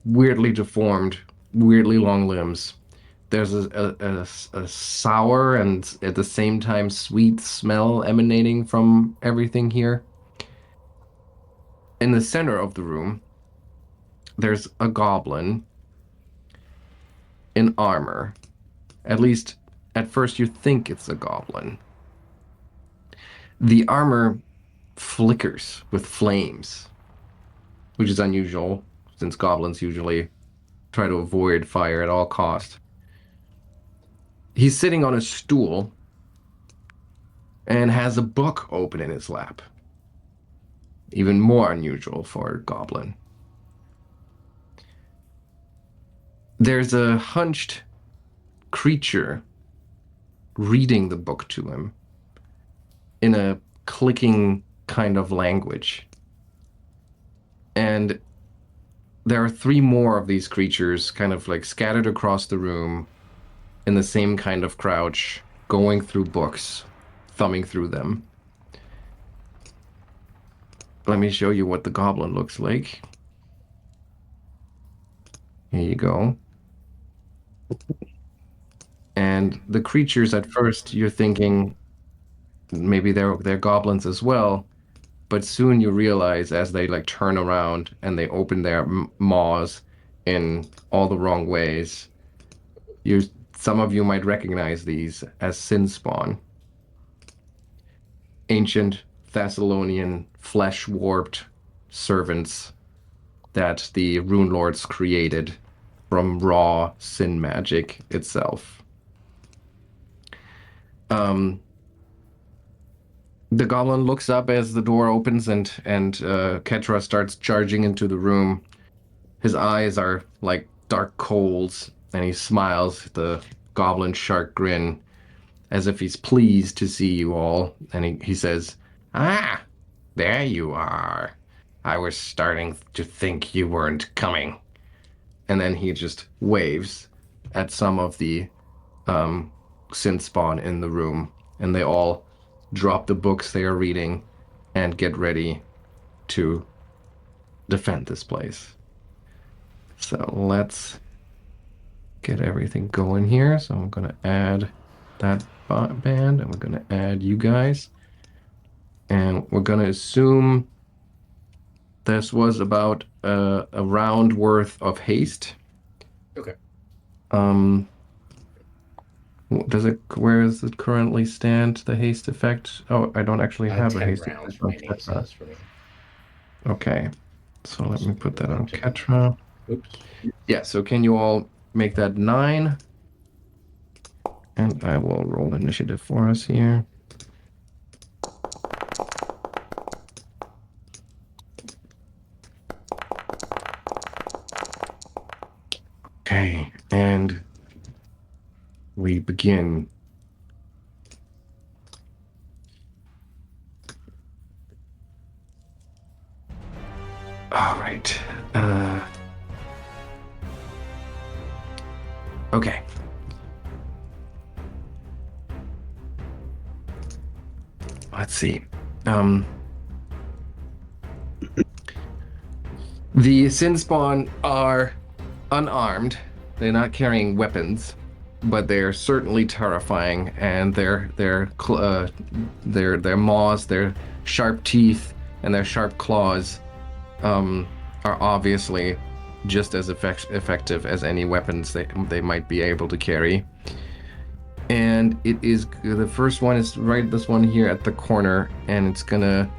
Weirdly deformed, weirdly long limbs. There's a sour and at the same time sweet smell emanating from everything here. In the center of the room, there's a goblin in armor. At least, at first you think it's a goblin. The armor flickers with flames, which is unusual, since goblins usually try to avoid fire at all cost. He's sitting on a stool and has a book open in his lap. Even more unusual for a goblin. There's a hunched creature reading the book to him in a clicking kind of language. And there are 3 more of these creatures kind of like scattered across the room in the same kind of crouch, going through books, thumbing through them. Let me show you what the goblin looks like. Here you go. And the creatures, at first, you're thinking maybe they're goblins as well, but soon you realize as they like turn around and they open their maws in all the wrong ways, some of you might recognize these as sin spawn. Ancient Thessalonian flesh-warped servants that the Rune Lords created from raw sin magic itself. The goblin looks up as the door opens and Ketra starts charging into the room. His eyes are like dark coals, and he smiles, the goblin shark grin, as if he's pleased to see you all. And he says, "Ah, there you are. I was starting to think you weren't coming." And then he just waves at some of the synth spawn in the room, and they all drop the books they are reading and get ready to defend this place. So let's get everything going here. So I'm going to add that band, and we're going to add you guys. And we're going to assume this was about a round worth of haste. Okay. Where does it currently stand, the haste effect? Oh, I don't actually have a 10 haste rounds effect on remaining, it Ketra. says for me. Okay, so let me put that on Ketra. Oops. Yeah, so can you all make that 9? And I will roll initiative for us here. Okay, and we begin. All right. Okay. Let's see. The Sinspawn are unarmed. They're not carrying weapons, but they're certainly terrifying. And their maws, their sharp teeth, and their sharp claws are obviously just as effective as any weapons they might be able to carry. And it is the first one is right this one here at the corner, and it's gonna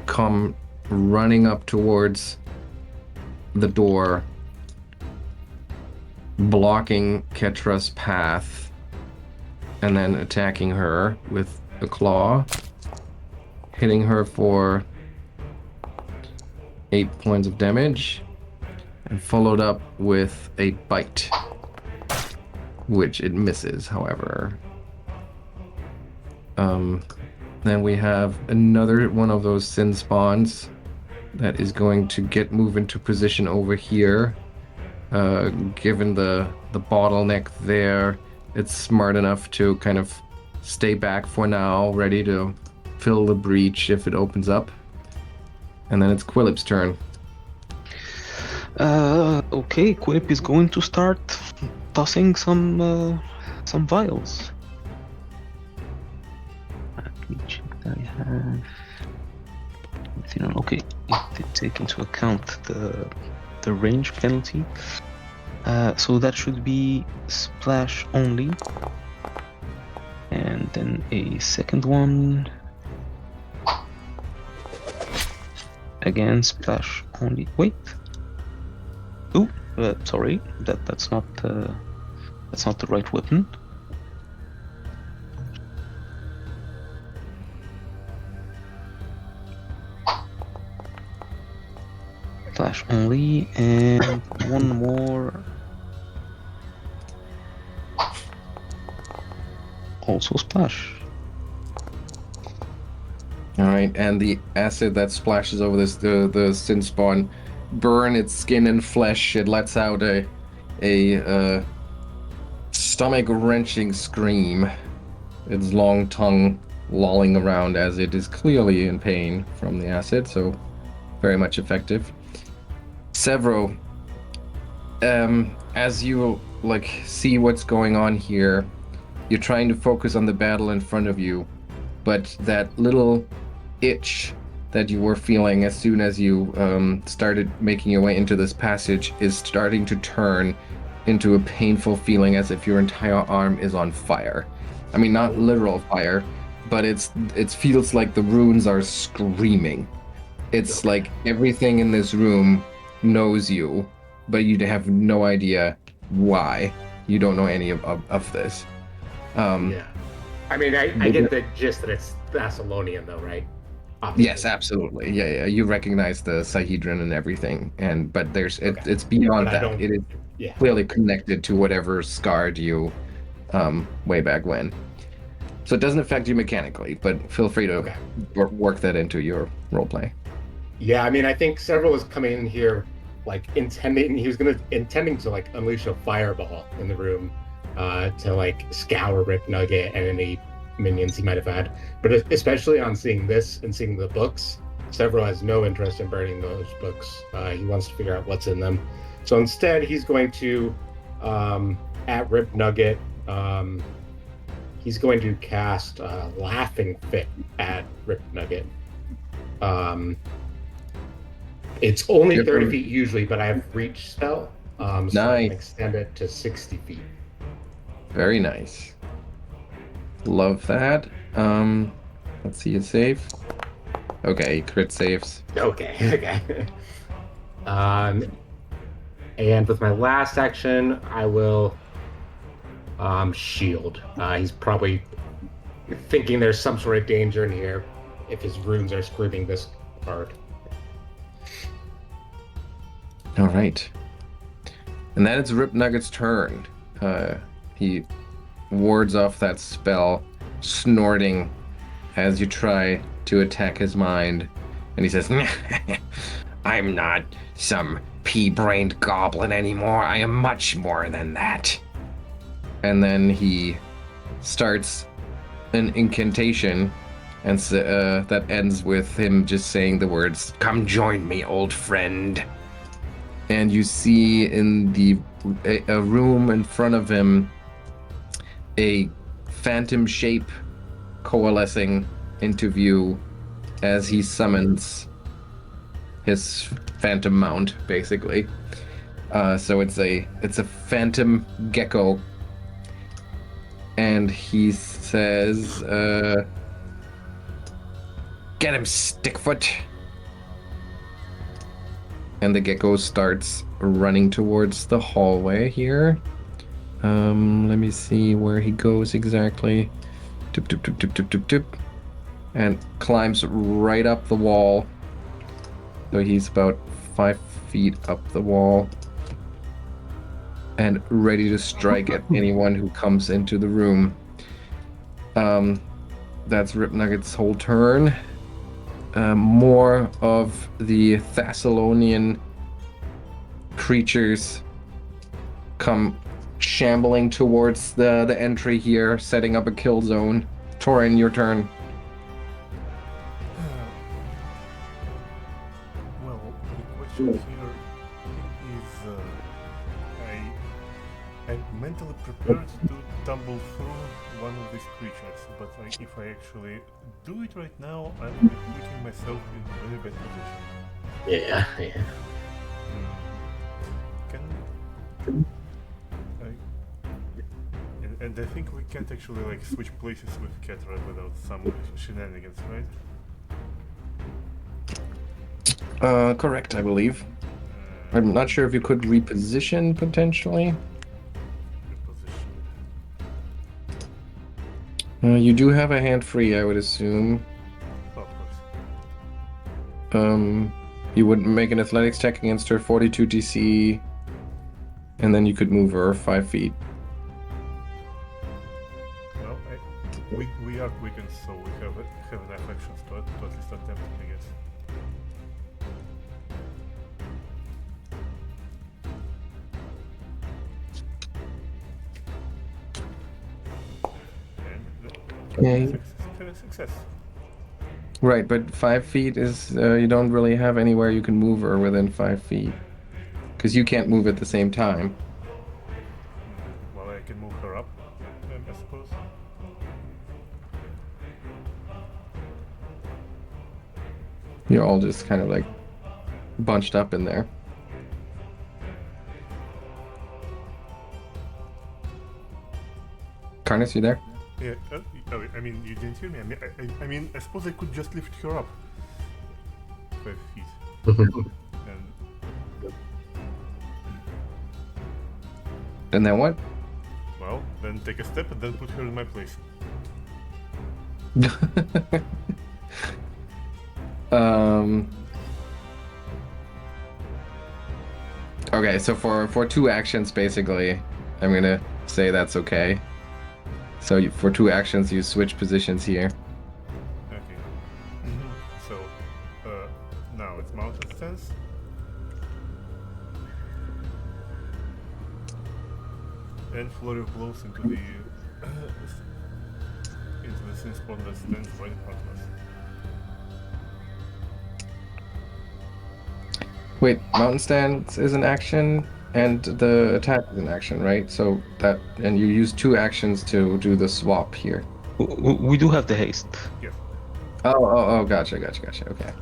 come running up towards the door blocking Ketra's path and then attacking her with a claw, hitting her for 8 points of damage, and followed up with a bite, which it misses, however. Then we have another one of those sin spawns that is going to move into position over here. Given the bottleneck there, it's smart enough to kind of stay back for now, ready to fill the breach if it opens up. And then it's Quillip's turn. Okay, Quillip is going to start tossing some vials. Let me check that I have. Okay, it did take into account the range penalty. So that should be splash only. And then a second one. Again, splash only. Wait. Ooh, sorry. That's not the right weapon. Splash only, and one more. Also splash. All right, and the acid that splashes over the sin spawn burn its skin and flesh. It lets out a stomach-wrenching scream. Its long tongue lolling around as it is clearly in pain from the acid, so very much effective. Sevro, as you see what's going on here, you're trying to focus on the battle in front of you, but that little itch that you were feeling as soon as you started making your way into this passage is starting to turn into a painful feeling as if your entire arm is on fire. I mean, not literal fire, but it feels like the runes are screaming. It's like everything in this room knows you, but you have no idea why. You don't know any of this. Yeah. I mean, I get the gist that it's Thessalonian, though, right? Obviously. Yes, absolutely. Yeah. You recognize the Sahedron and everything, but it's beyond but that. It is clearly connected to whatever scarred you way back when. So it doesn't affect you mechanically, but feel free to work that into your roleplay. Yeah, I mean, I think Sevro was coming in here intending to unleash a fireball in the room to scour Rip Nugget and any minions he might have had. But especially on seeing this and seeing the books, Sevro has no interest in burning those books. He wants to figure out what's in them. So instead, he's going to, at Rip Nugget, he's going to cast Laughing Fit at Rip Nugget. It's only 30 feet usually, but I have reach spell, so Nice. I can extend it to 60 feet. Very nice. Love that. Let's see his save. Okay, crit saves. Okay. And with my last action, I will shield. He's probably thinking there's some sort of danger in here if his runes are screaming this hard. All right. And then it's Rip Nugget's turn. He wards off that spell, snorting as you try to attack his mind. And he says, I'm not some pea-brained goblin anymore. I am much more than that. And then he starts an incantation and that ends with him just saying the words, "Come join me, old friend." And you see in a room in front of him a phantom shape coalescing into view as he summons his phantom mount, basically. So it's a phantom gecko, and he says, "Get him, Stickfoot." and the gecko starts running towards the hallway here. Let me see where he goes exactly. Tip, tip, tip, tip, tip, tip, tip. And climbs right up the wall. So he's about 5 feet up the wall. And ready to strike at anyone who comes into the room. That's Rip Nugget's whole turn. More of the Thessalonian creatures come shambling towards the entry here, setting up a kill zone. Toren, your turn. Well, the question here is, I'm mentally prepared to tumble through one of these creatures, but if I actually do it right now, I will be putting myself in a very bad position. Yeah. And I think we can't actually like switch places with Ketra without some shenanigans, right? Correct, I believe. I'm not sure if you could reposition potentially. Reposition. You do have a hand free, I would assume. Oh, of course. You would make an athletics check against her 42 DC, and then you could move her 5 feet. Well, we are weakened, so we have enough actions to at least attempt it, I guess. And success. Right, but 5 feet is you don't really have anywhere you can move her within 5 feet, because you can't move at the same time. Well, I can move her up, I suppose. You're all just kind of like bunched up in there. Karnas, you there? Yeah. I mean, you didn't hear me. I mean, I suppose I could just lift her up 5 feet. And then what? Well, then take a step and then put her in my place. Okay, so for 2 actions, basically, I'm gonna say that's okay. So for 2 actions, you switch positions here. Okay. So, now it's mountain stance. And flurry of blows into the sin spawn that stands right in front of us. Wait, mountain stance is an action, and the attack is an action, right? So that, and you use 2 actions to do the swap here. We do have the haste. Yes. Oh, gotcha. Okay.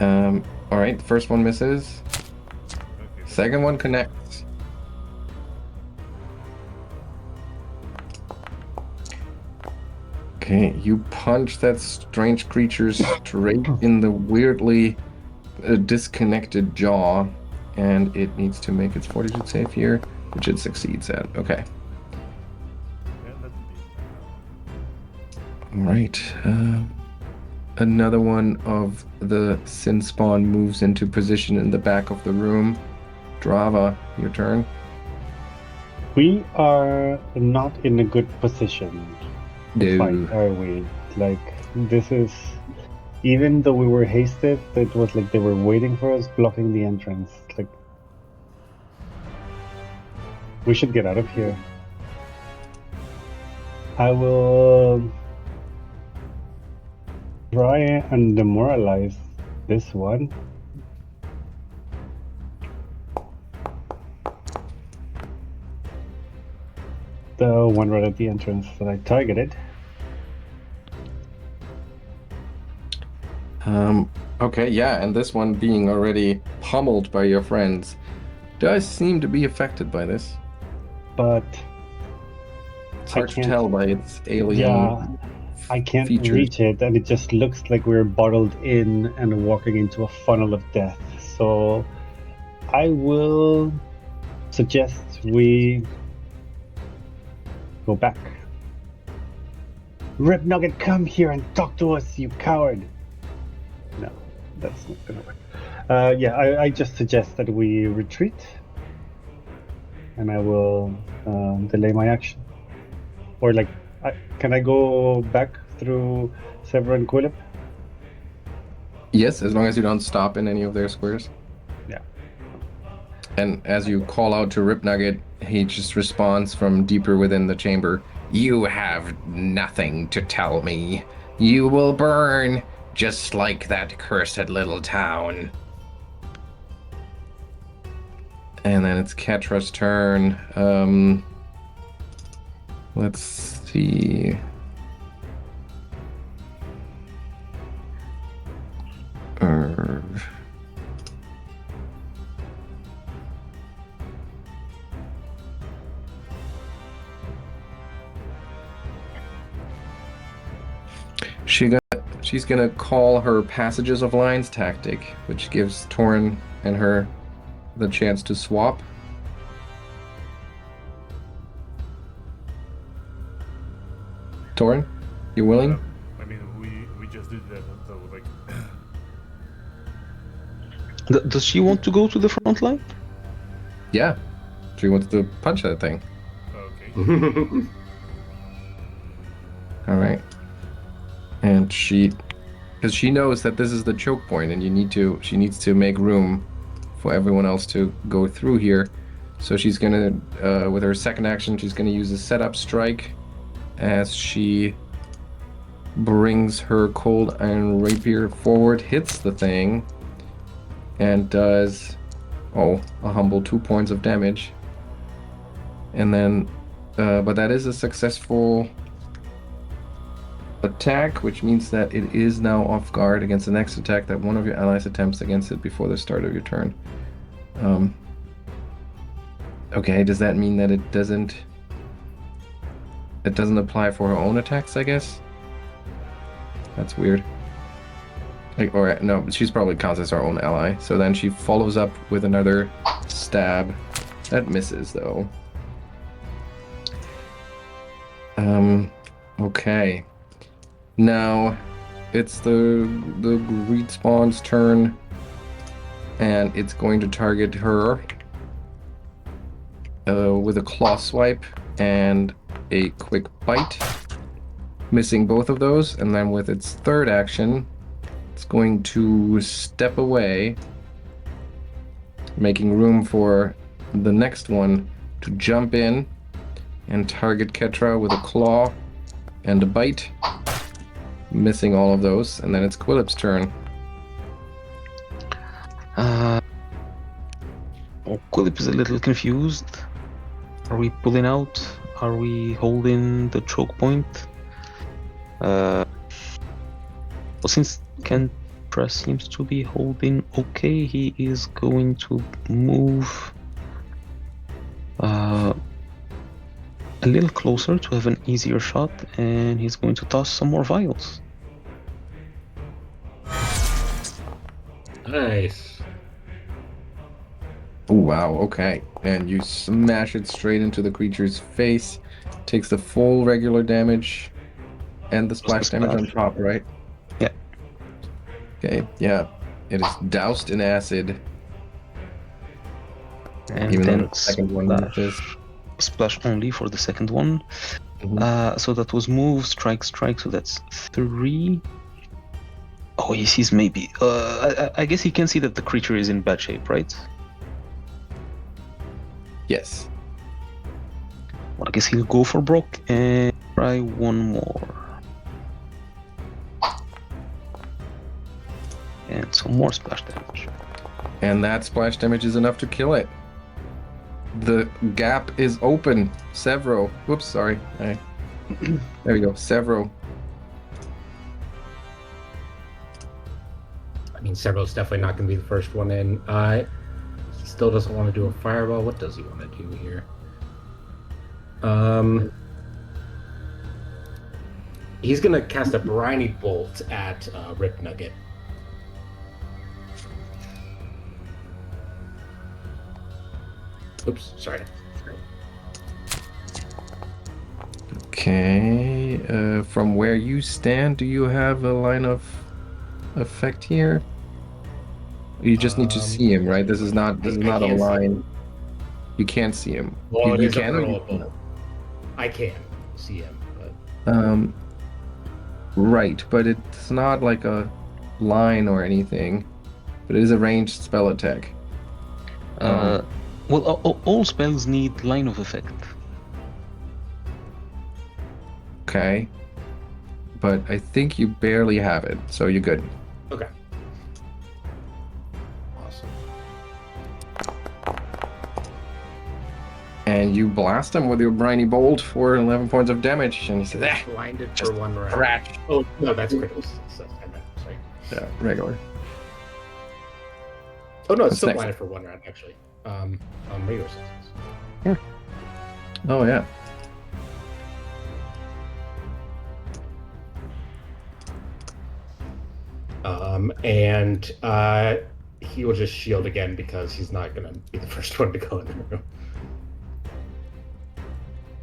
All right. The first one misses. Okay. Second one connects. Okay, you punch that strange creature straight in the weirdly disconnected jaw, and it needs to make its fortitude save here, which it succeeds at. Okay. Yeah, that'd be. All right. Another one of the sin spawn moves into position in the back of the room. Drava, your turn. We are not in a good position to fight, are we? Like, this is... Even though we were hasted, it was like they were waiting for us, blocking the entrance. Like, we should get out of here. I will try and demoralize this one. The one right at the entrance that I targeted. Okay, yeah, and this one being already pummeled by your friends does seem to be affected by this. But it's hard to tell by its alien I can't features. reach it, and it just looks like we're bottled in and walking into a funnel of death. So I will suggest we go back. Rip Nugget, come here and talk to us, you coward. No, that's not gonna work. Yeah, I just suggest that we retreat, and I will delay my action. Or like, can I go back through Sevro and Quillip? Yes, as long as you don't stop in any of their squares. Yeah. And as you call out to Rip Nugget, he just responds from deeper within the chamber. You have nothing to tell me. You will burn, just like that cursed little town. And then it's Ketra's turn. Let's see. She's gonna call her Passages of Lines tactic, which gives Toren and her the chance to swap. Toren, you willing? I mean, we just did that, so like. Does she want to go to the front line? Yeah. She wants to punch that thing. Okay. All right. And because she knows that this is the choke point, and she needs to make room for everyone else to go through here. So she's gonna, with her second action, she's gonna use a setup strike as she brings her cold iron rapier forward, hits the thing, and does, a humble 2 points of damage. And then, but that is a successful attack, which means that it is now off guard against the next attack that one of your allies attempts against it before the start of your turn. Okay, does that mean that it doesn't apply for her own attacks, I guess? That's weird. Or no, she's probably counts as her own ally. So then she follows up with another stab. That misses, though. Okay. Now, it's the Greed Spawn's turn, and it's going to target her with a claw swipe and a quick bite, missing both of those. And then with its third action, it's going to step away, making room for the next one to jump in and target Ketra with a claw and a bite, missing all of those. And then it's Quillip's turn. Quillip is a little confused. Are we pulling out? Are we holding the choke point? Well, since Ketra seems to be holding okay, he is going to move a little closer to have an easier shot, and he's going to toss some more vials. Nice. Oh, wow, okay. And you smash it straight into the creature's face. Takes the full regular damage and the splash damage on top, right? Yeah. Okay, yeah. It is doused in acid. And Even though then the second one misses. Splash only for the second one. Mhm. So that was move, strike, so that's 3. Oh, he sees maybe. I guess he can see that the creature is in bad shape, right? Yes. Well, I guess he'll go for Brock and try one more. And some more splash damage. And that splash damage is enough to kill it. The gap is open. Sevro. Whoops, sorry. There we go. Sevro. I mean, Sevro's definitely not going to be the first one in. He still doesn't want to do a fireball. What does he want to do here? He's going to cast a briny bolt at Rip Nugget. Oops, sorry. Okay. From where you stand, do you have a line of effect here? You just need to see him, right? This is not I a can't see him. line. You can't see him. Well, it you is a can or you rollable. cannot? I can see him, but Right, but it's not like a line or anything. But it is a ranged spell attack. Well, all spells need line of effect. Okay. But I think you barely have it, so you're good. okay. Awesome. And you blast him with your briny bolt for 11 points of damage, and he says, "Ah, Blinded just for 1 round. crash." Oh no, that's critical. So, sorry. Yeah, regular. Oh no, it's What's still next? blinded for 1 round actually. Regular success. Oh yeah. And he will just shield again because he's not gonna be the first one to go in the room.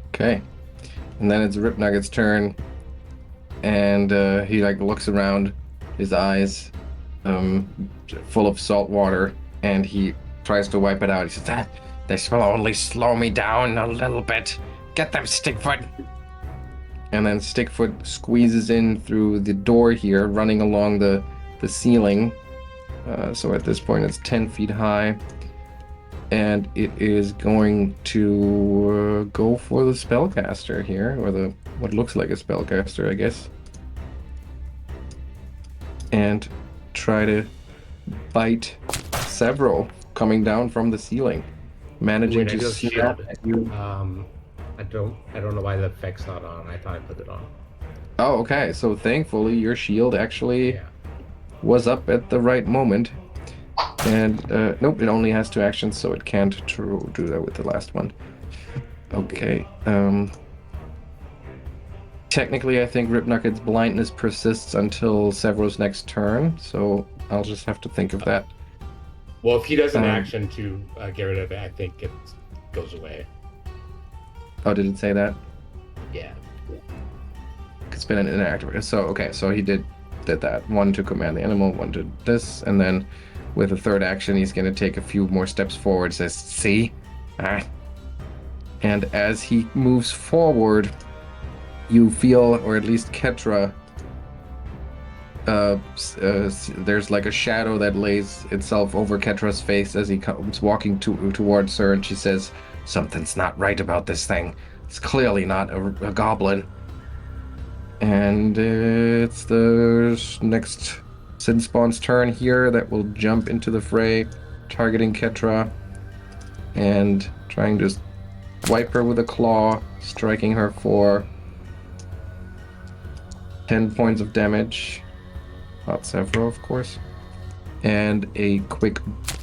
Okay. And then it's Rip Nugget's turn, and he like looks around, his eyes full of salt water, and he tries to wipe it out. He says, "Ah, this will only slow me down a little bit. Get them, Stickfoot." And then Stickfoot squeezes in through the door here, running along the ceiling. So at this point, it's 10 feet high. And it is going to go for the spellcaster here, or the what looks like a spellcaster, I guess. And try to bite Sevro coming down from the ceiling. Managing Wait, I to do snap shield. at you. I don't know why the effect's not on. I thought I put it on. Oh, okay. So thankfully, your shield actually Yeah. was up at the right moment. And nope, it only has 2 actions, so it can't do that with the last one. Okay. Technically, I think Ripnugget's blindness persists until Sevro's next turn, so I'll just have to think of that. Well, if he does an action to get rid of it, I think it goes away. Oh, did it say that? Yeah. It's been an inactive. So okay, so he did that. 1 to command the animal, 1 to this, and then with a third action, he's going to take a few more steps forward. Says, "See, and as he moves forward, you feel, or at least Ketra, there's like a shadow that lays itself over Ketra's face as he comes walking towards her, and she says, "Something's not right about this thing. It's clearly not a goblin." And it's the next Sin Spawn's turn here that will jump into the fray, targeting Ketra and trying to wipe her with a claw, striking her for 10 points of damage. Not Sevro, of course. And a quick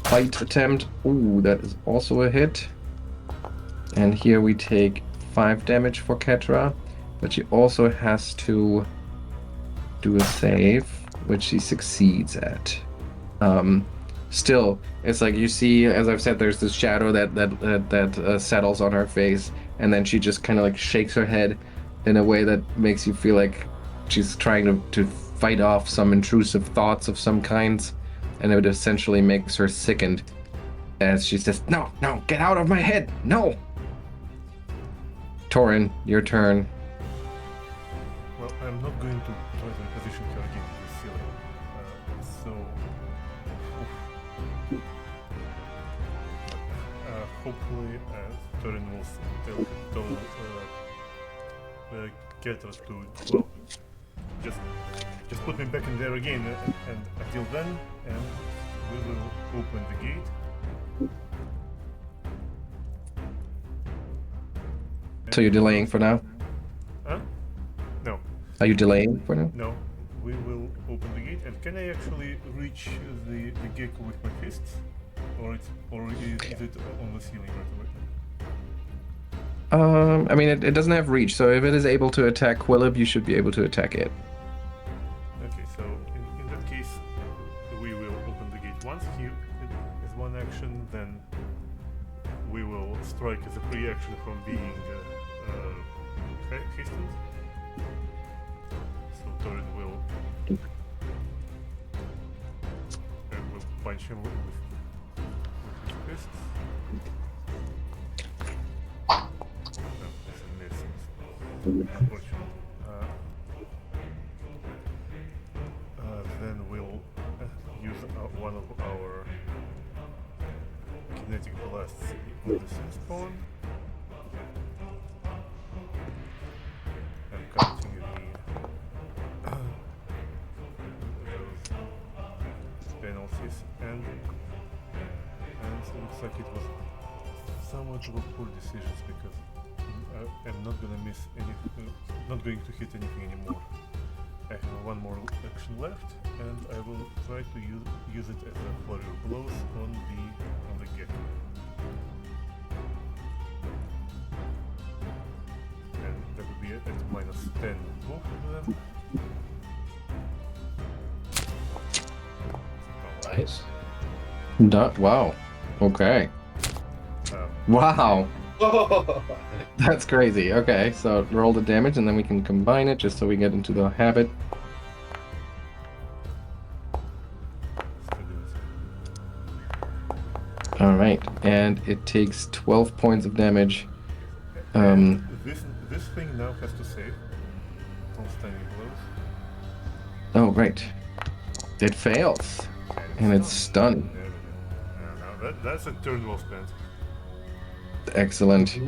bite attempt. Ooh, that is also a hit. And here we take 5 damage for Ketra, but she also has to do a save, which she succeeds at. Still, it's like you see, as I've said, there's this shadow that settles on her face, and then she just kind of like shakes her head in a way that makes you feel like she's trying to fight off some intrusive thoughts of some kinds, and it essentially makes her sickened as she says, "No, get out of my head, no!" Toren, your turn. Well, I'm not going to try to position her against the ceiling. Hopefully, Toren will tell Ketra to, well, just put me back in there again, and until then, and we will open the gate. So you're delaying for now? Huh? No. Are you delaying for now? No, we will open the gate. And can I actually reach the gecko with my fists, or is it on the ceiling right away? I mean, it doesn't have reach, so if it is able to attack Quillip, you should be able to attack it. Okay, so in that case, we will open the gate once. Here is 1 action, then we will strike as a free action from being hastened. So Toren will punch him with his fists. That's a miss. Unfortunately. Then we'll use one of our kinetic blasts on the Sandpoint. I'm counting those penalties, and it looks like it was somewhat of a poor decisions because I'm not gonna miss anything, not going to hit anything anymore. I have one more action left, and I will try to use it as a flurry of blows on the gecko. And that would be at -10 both of them. Nice. Wow. Okay. Wow. That's crazy. Okay, so roll the damage and then we can combine it just so we get into the habit. Alright, and it takes 12 points of damage. This thing now has to save on standing blows. Oh, right. It fails. And it's stunned. No, that's a turn well spent. Excellent.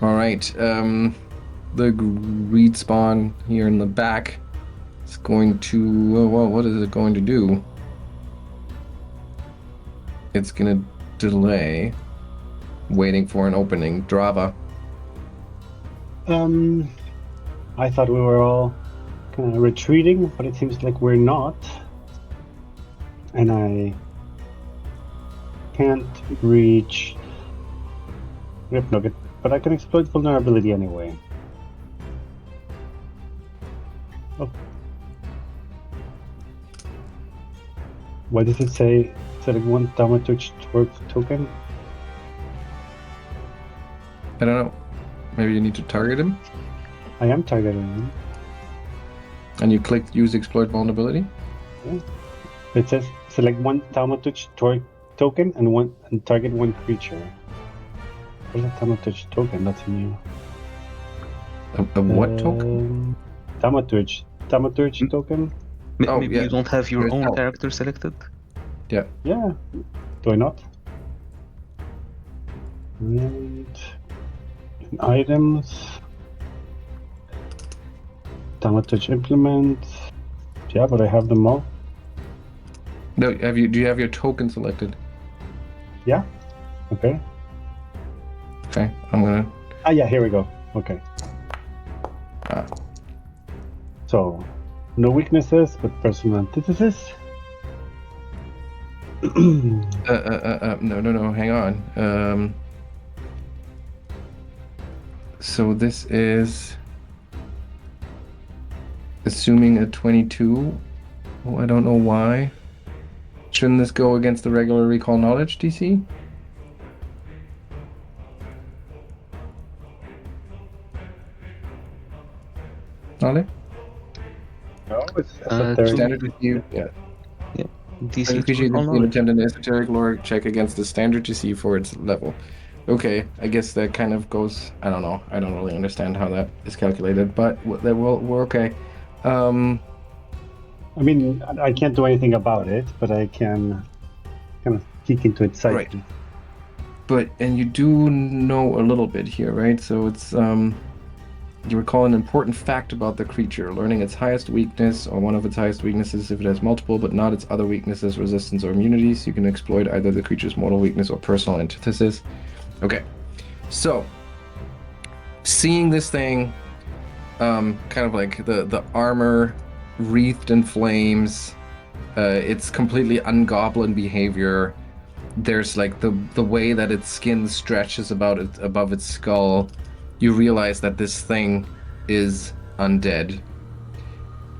Alright, the greed spawn here in the back is going to... well, what is it going to do? It's going to delay, waiting for an opening. Drava. I thought we were all kind of retreating, but it seems like we're not. And I can't reach Rip Nugget, but I can exploit vulnerability anyway. Oh. What does it say? Select one Thaumaturge token? I don't know. Maybe you need to target him? I am targeting him. And you click use exploit vulnerability? Yeah. It says select one Thaumaturge token and target one creature. Where's the Thaumaturge token? That's new. A what token? Thaumaturge token? Maybe yeah. you don't have your There's own help. character selected? Yeah. Yeah. Do I not? And items. Thaumaturge implement. Yeah, but I have them all. No, do you have your token selected? Yeah. Okay. Okay, I'm gonna... Ah, yeah, here we go. Okay. Ah. So, no weaknesses, but personal antithesis. No, hang on. So this is... assuming a 22. Oh, I don't know why. Shouldn't this go against the regular recall knowledge DC? Nale? No, it's esoteric. Standard DC, yeah. DC Appreciate recall an knowledge. attempt an esoteric lore check against the standard DC for its level. Okay, I guess that kind of goes... I don't know. I don't really understand how that is calculated, but we're okay. I mean, I can't do anything about it, but I can kind of peek into its psyche. Right. But, and you do know a little bit here, right? So it's, you recall an important fact about the creature, learning its highest weakness or one of its highest weaknesses if it has multiple, but not its other weaknesses, resistance, or immunities. You can exploit either the creature's mortal weakness or personal antithesis. Okay. So, seeing this thing, kind of like the armor wreathed in flames, it's completely ungoblin behavior. There's like the way that its skin stretches above its skull. You realize that this thing is undead.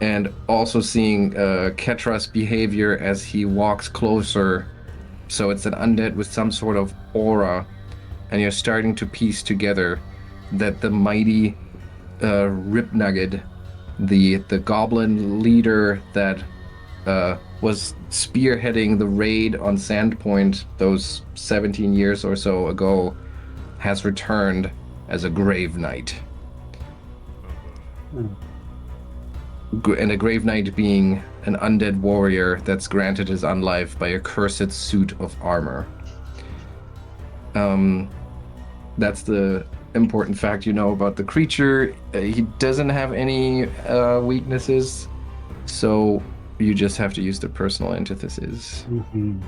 And also seeing Ketra's behavior as he walks closer. So it's an undead with some sort of aura. and you're starting to piece together that the mighty Ripnugget, the goblin leader that was spearheading the raid on Sandpoint those 17 years or so ago, has returned as a grave knight. And a grave knight being an undead warrior that's granted his unlife by a cursed suit of armor. That's the important fact you know about the creature. He doesn't have any weaknesses, so you just have to use the personal antithesis. Mhm.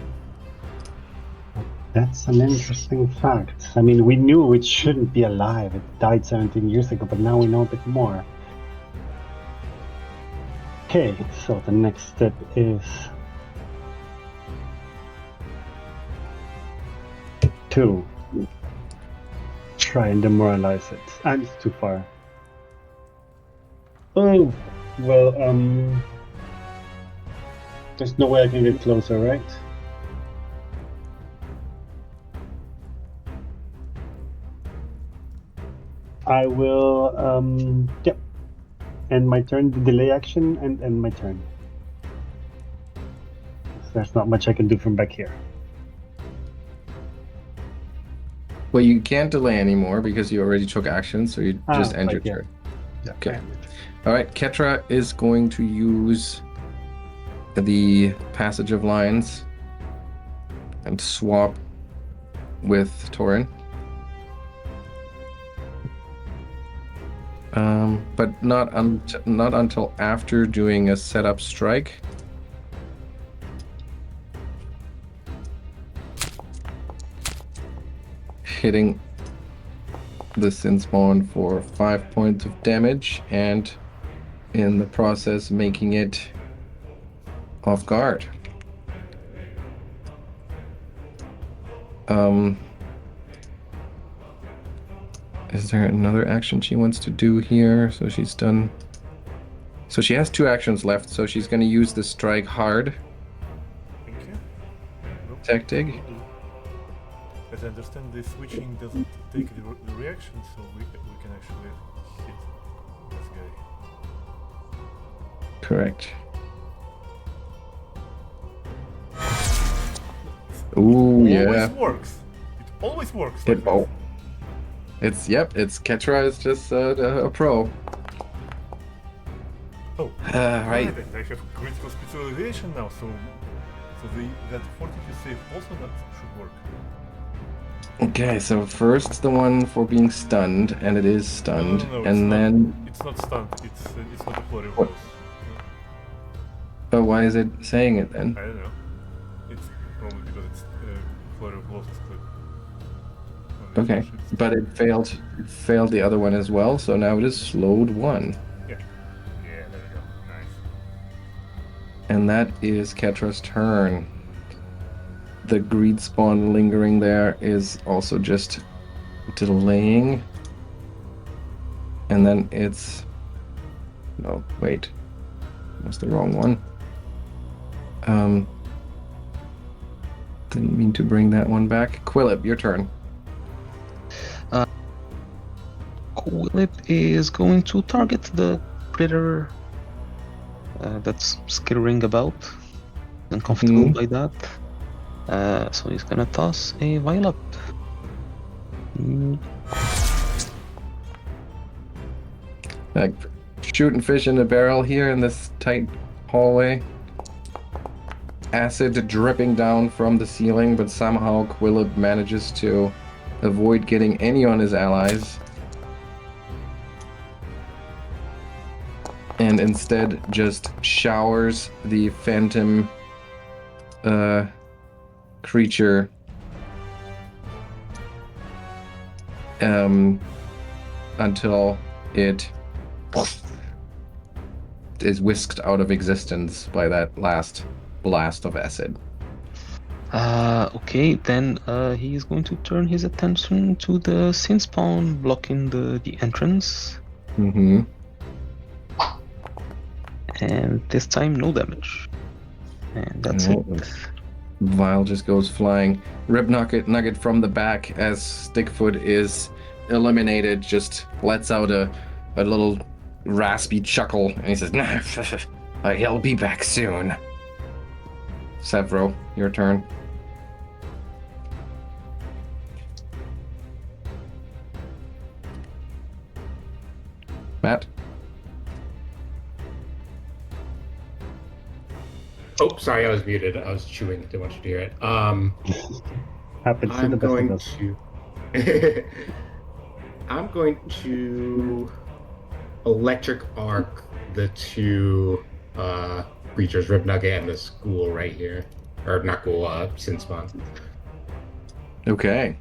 That's an interesting fact. I mean, we knew it shouldn't be alive. It died 17 years ago, but now we know a bit more. Okay, so the next step is to try and demoralize it. And it's too far. Oh, well, there's no way I can get closer, right? I will, yep. End my turn, the delay action, and end my turn. There's not much I can do from back here. Well, you can't delay anymore because you already took action, so you just end your turn. Yeah, Okay. All right, Ketra is going to use the Passage of Lines and swap with Toren. But not until after doing a setup strike. Hitting the Sandpoint for 5 points of damage, and in the process making it off guard. Is there another action she wants to do here? So she's done. So she has 2 actions left, so she's going to use the strike hard Thank you. Nope. tactic. Will do. As I understand, the switching doesn't take the reaction, so we can actually hit this guy. Correct. Ooh, yeah. Always works. It always works. It, oh. It's Ketra is just a pro. Oh, Right. And I have critical specialization now, so that fortitude save also that should work. Okay, so first the one for being stunned, and it is stunned, No, and then it's not stunned. It's not a flurry of What? blows. but why is it saying it then? I don't know. It's probably because it's flurry of blows is click. Okay, but it failed the other one as well, so now it is slowed 1. Yeah, there you go. Nice. And that is Ketra's turn. The greed spawn lingering there is also just delaying. And then it's... No, wait. That's the wrong one. Didn't mean to bring that one back. Quillip, your turn. Quillip is going to target the critter that's skittering about. Uncomfortable by that. So he's gonna toss a violet. Like shooting fish in a barrel here in this tight hallway. Acid dripping down from the ceiling, but somehow Quillip manages to avoid getting any on his allies. And instead just showers the phantom creature until it is whisked out of existence by that last blast of acid. Okay, then he is going to turn his attention to the sin spawn blocking the entrance. Mm-hmm. And this time no damage. And that's No. it. Vial just goes flying. Rib Nugget from the back as Stickfoot is eliminated just lets out a little raspy chuckle and he says, "Nah, he'll be back soon." Sevro, your turn. Matt? Oh, sorry, I was muted. I was chewing. Didn't want you to hear it. Happens to the I'm best of going us. to. I'm going to electric arc the two creatures, Rib Nugget and this ghoul right here, or not ghoul, Sin Spawn. Okay.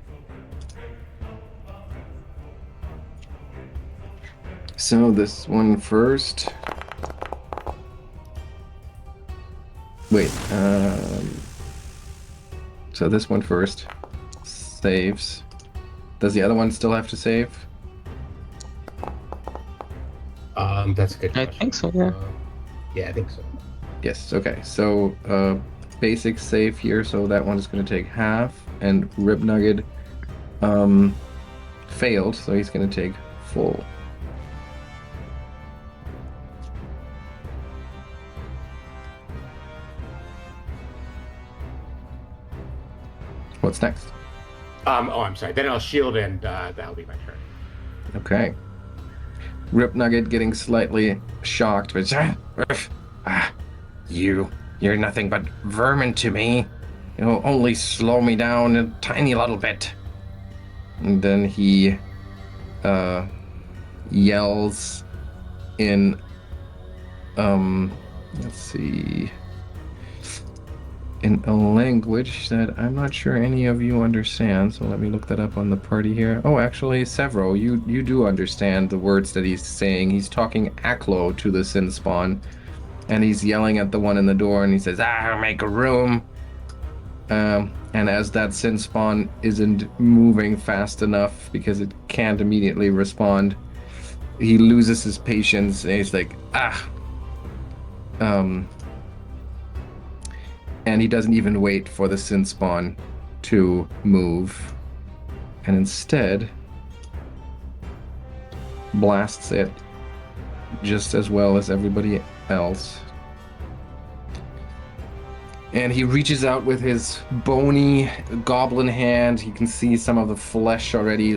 So this one first. Wait, so this one first saves. Does the other one still have to save? That's a good I question. think so, yeah. Yeah, I think so. Yes, okay. So basic save here, so that one is going to take half, and Rib Nugget failed, so he's going to take full. What's next? Oh, I'm sorry. Then I'll shield and that'll be my turn. Okay. Rib Nugget getting slightly shocked, but you're nothing but vermin to me. You'll only slow me down a tiny little bit. And then he yells in let's see, in a language that I'm not sure any of you understand, so let me look that up on the party here. Oh, actually, Sevro, you do understand the words that he's saying. He's talking Aklo to the Sin Spawn, and he's yelling at the one in the door, and he says, make a room. And as that Sin Spawn isn't moving fast enough because it can't immediately respond, he loses his patience, and he's like, and he doesn't even wait for the Sin Spawn to move, and instead blasts it just as well as everybody else. And he reaches out with his bony goblin hand. You can see some of the flesh already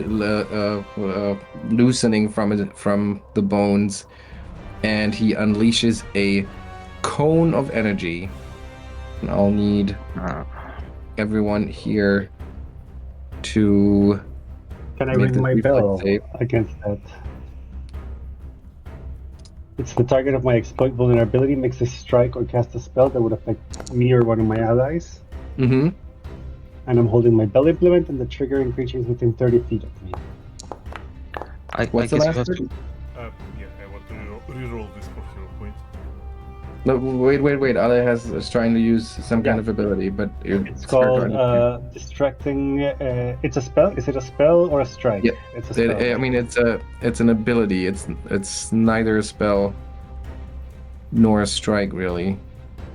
loosening from the bones, and he unleashes a cone of energy. And I'll need everyone here to Can I make ring this my reflex bell save. against that? It's the target of my exploit vulnerability makes a strike or cast a spell that would affect me or one of my allies. Mm-hmm. And I'm holding my bell implement, and the triggering creature is within 30 feet of me. What's the guess last you have word? to. Yeah, I want to reroll this for hero point. No, wait. Ale is trying to use some kind of ability, but It's called distracting. It's a spell. Is it a spell or a strike? Yep. It's a spell. I mean, it's an ability. It's neither a spell nor a strike, really.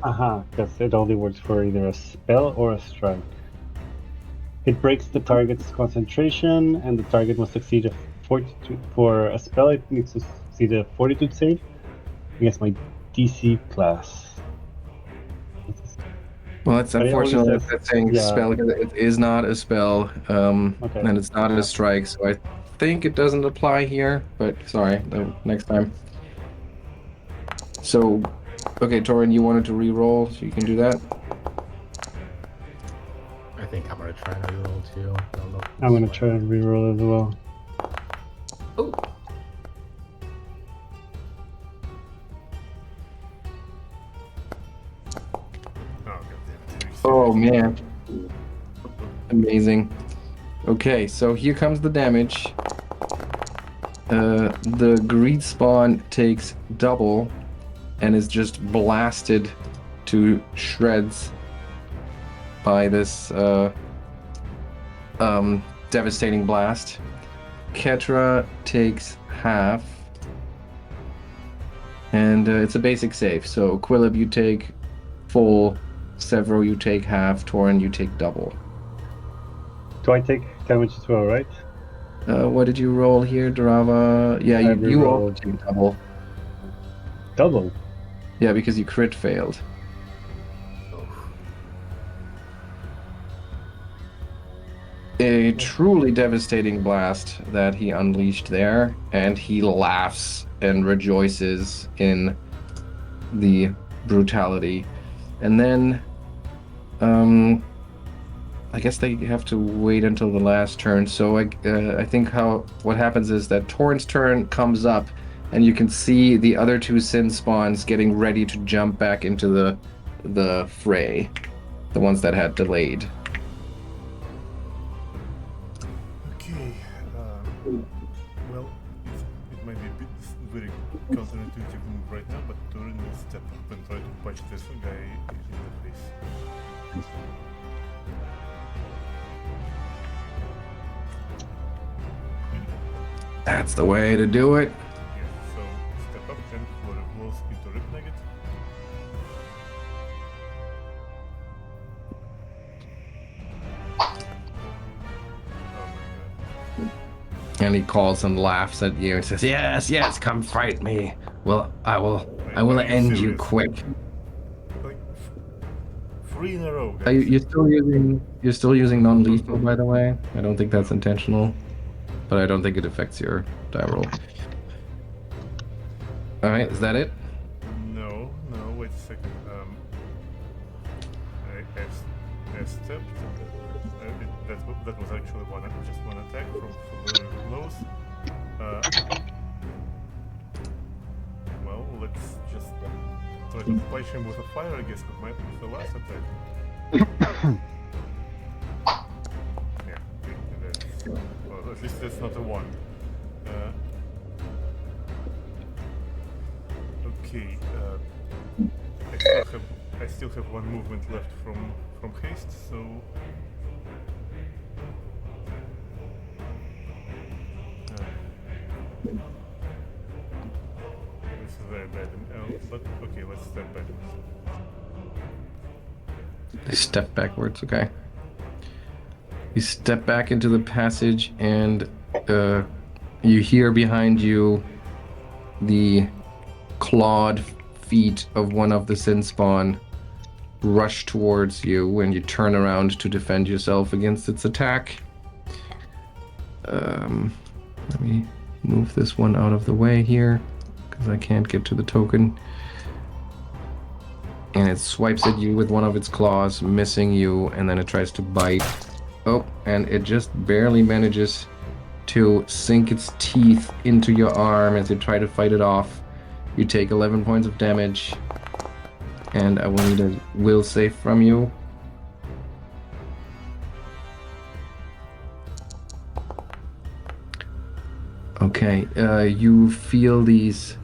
Because it only works for either a spell or a strike. It breaks the target's concentration, and the target must succeed a fortitude. For a spell, it needs to succeed a fortitude save against my DC class. Well, it's But it only unfortunate says- that's saying yeah. spell because it is not a spell, Okay. and it's not a strike, so I think it doesn't apply here. But sorry, next time. So, okay, Toren, you wanted to re-roll, so you can do that. I think I'm gonna try and reroll too. I don't know if I'm gonna this try and reroll as well. one- Oh, goddamn. Oh man, amazing. Okay, so here comes the damage. The greed spawn takes double and is just blasted to shreds by this devastating blast. Ketra takes half, and it's a basic save. So Quillip, you take full. Sevro, you take half. Toren, you take double. Do I take damage as well, right? What did you roll here, Drava? Yeah, I you also rerolled. take double. Double? Yeah, because you crit failed. A truly devastating blast that he unleashed there, and he laughs and rejoices in the brutality. And then, I guess they have to wait until the last turn. So I think what happens is that Toren's turn comes up, and you can see the other two sin spawns getting ready to jump back into the fray, the ones that had delayed. Okay. Well, it might be a bit very counterintuitive move right now, but Toren will step up and try to punch this guy in the face. That's the way to do it. Yeah, so step up and flurry of blows into Rip Nugget. Oh my god. And he calls and laughs at you and says, "Yes, yes, come fight me. Well, I will Are you end you serious? quick." Like, 3 in a row, guys. You're still using non-lethal, by the way. I don't think that's intentional, but I don't think it affects your die roll. All right, is that it? No, wait a second. I stepped. That was actually just one attack from flurry of blows. Well, let's just try to splash him with a fire, I guess, with the last attack. Yeah, well, at least that's not a 1. Okay, I still have 1 movement left from haste, so this is very bad. But okay, let's step back. Step backwards, okay. You step back into the passage, and you hear behind you the clawed feet of one of the sin spawn rush towards you, and you turn around to defend yourself against its attack. Let me move this one out of the way here, because I can't get to the token. And it swipes at you with one of its claws, missing you, and then it tries to bite. Oh, and it just barely manages to sink its teeth into your arm as you try to fight it off. You take 11 points of damage, and I will need a will save from you. Okay, you feel these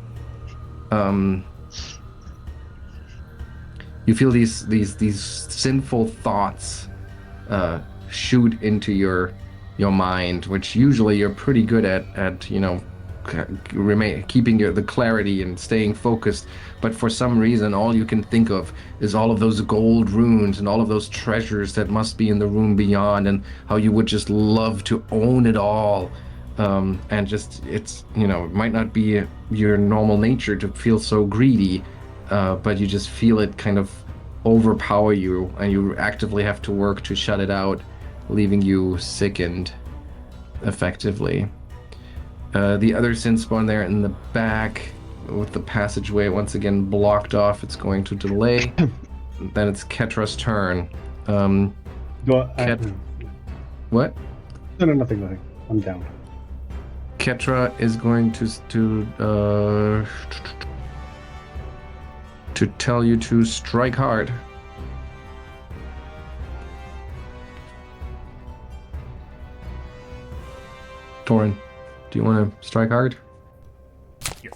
sinful thoughts shoot into your mind, which usually you're pretty good at keeping the clarity and staying focused, but for some reason all you can think of is all of those gold runes and all of those treasures that must be in the room beyond, and how you would just love to own it all. And just, it's, it might not be your normal nature to feel so greedy, but you just feel it kind of overpower you, and you actively have to work to shut it out, leaving you sickened effectively. The other sin spawn there in the back, with the passageway once again blocked off, it's going to delay. Then it's Ketra's turn. What? No, nothing. I'm down. Ketra is going to tell you to strike hard. Toren, do you want to strike hard? Yes.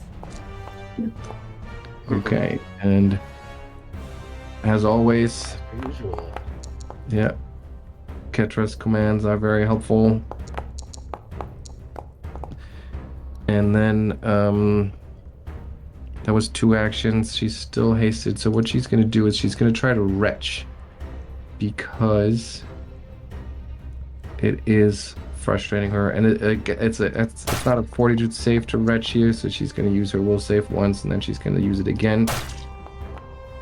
Okay, and as always, Usual. yeah, Ketra's commands are very helpful. And then, that was 2 actions. She's still hasted, so what she's going to do is she's going to try to retch because it is frustrating her, and it's not a fortitude save to retch you, so she's going to use her will save once, and then she's going to use it again.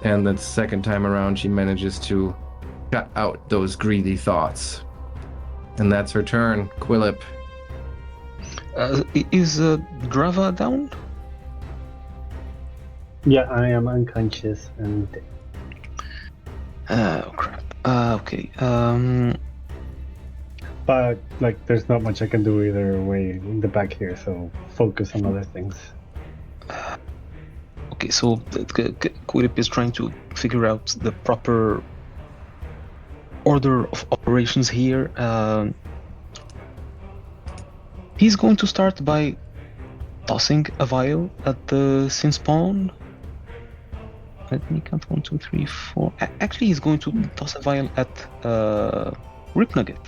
And the second time around, she manages to cut out those greedy thoughts, and that's her turn. Quillip. Is Drava down? Yeah, I am unconscious and Oh crap. Okay. but like there's not much I can do either way in the back here, so focus on other things. Okay, so Quillip is trying to figure out the proper order of operations here. He's going to start by tossing a vial at the sin spawn. Let me count 1, 2, 3, 4. Actually, he's going to toss a vial at Rip Nugget.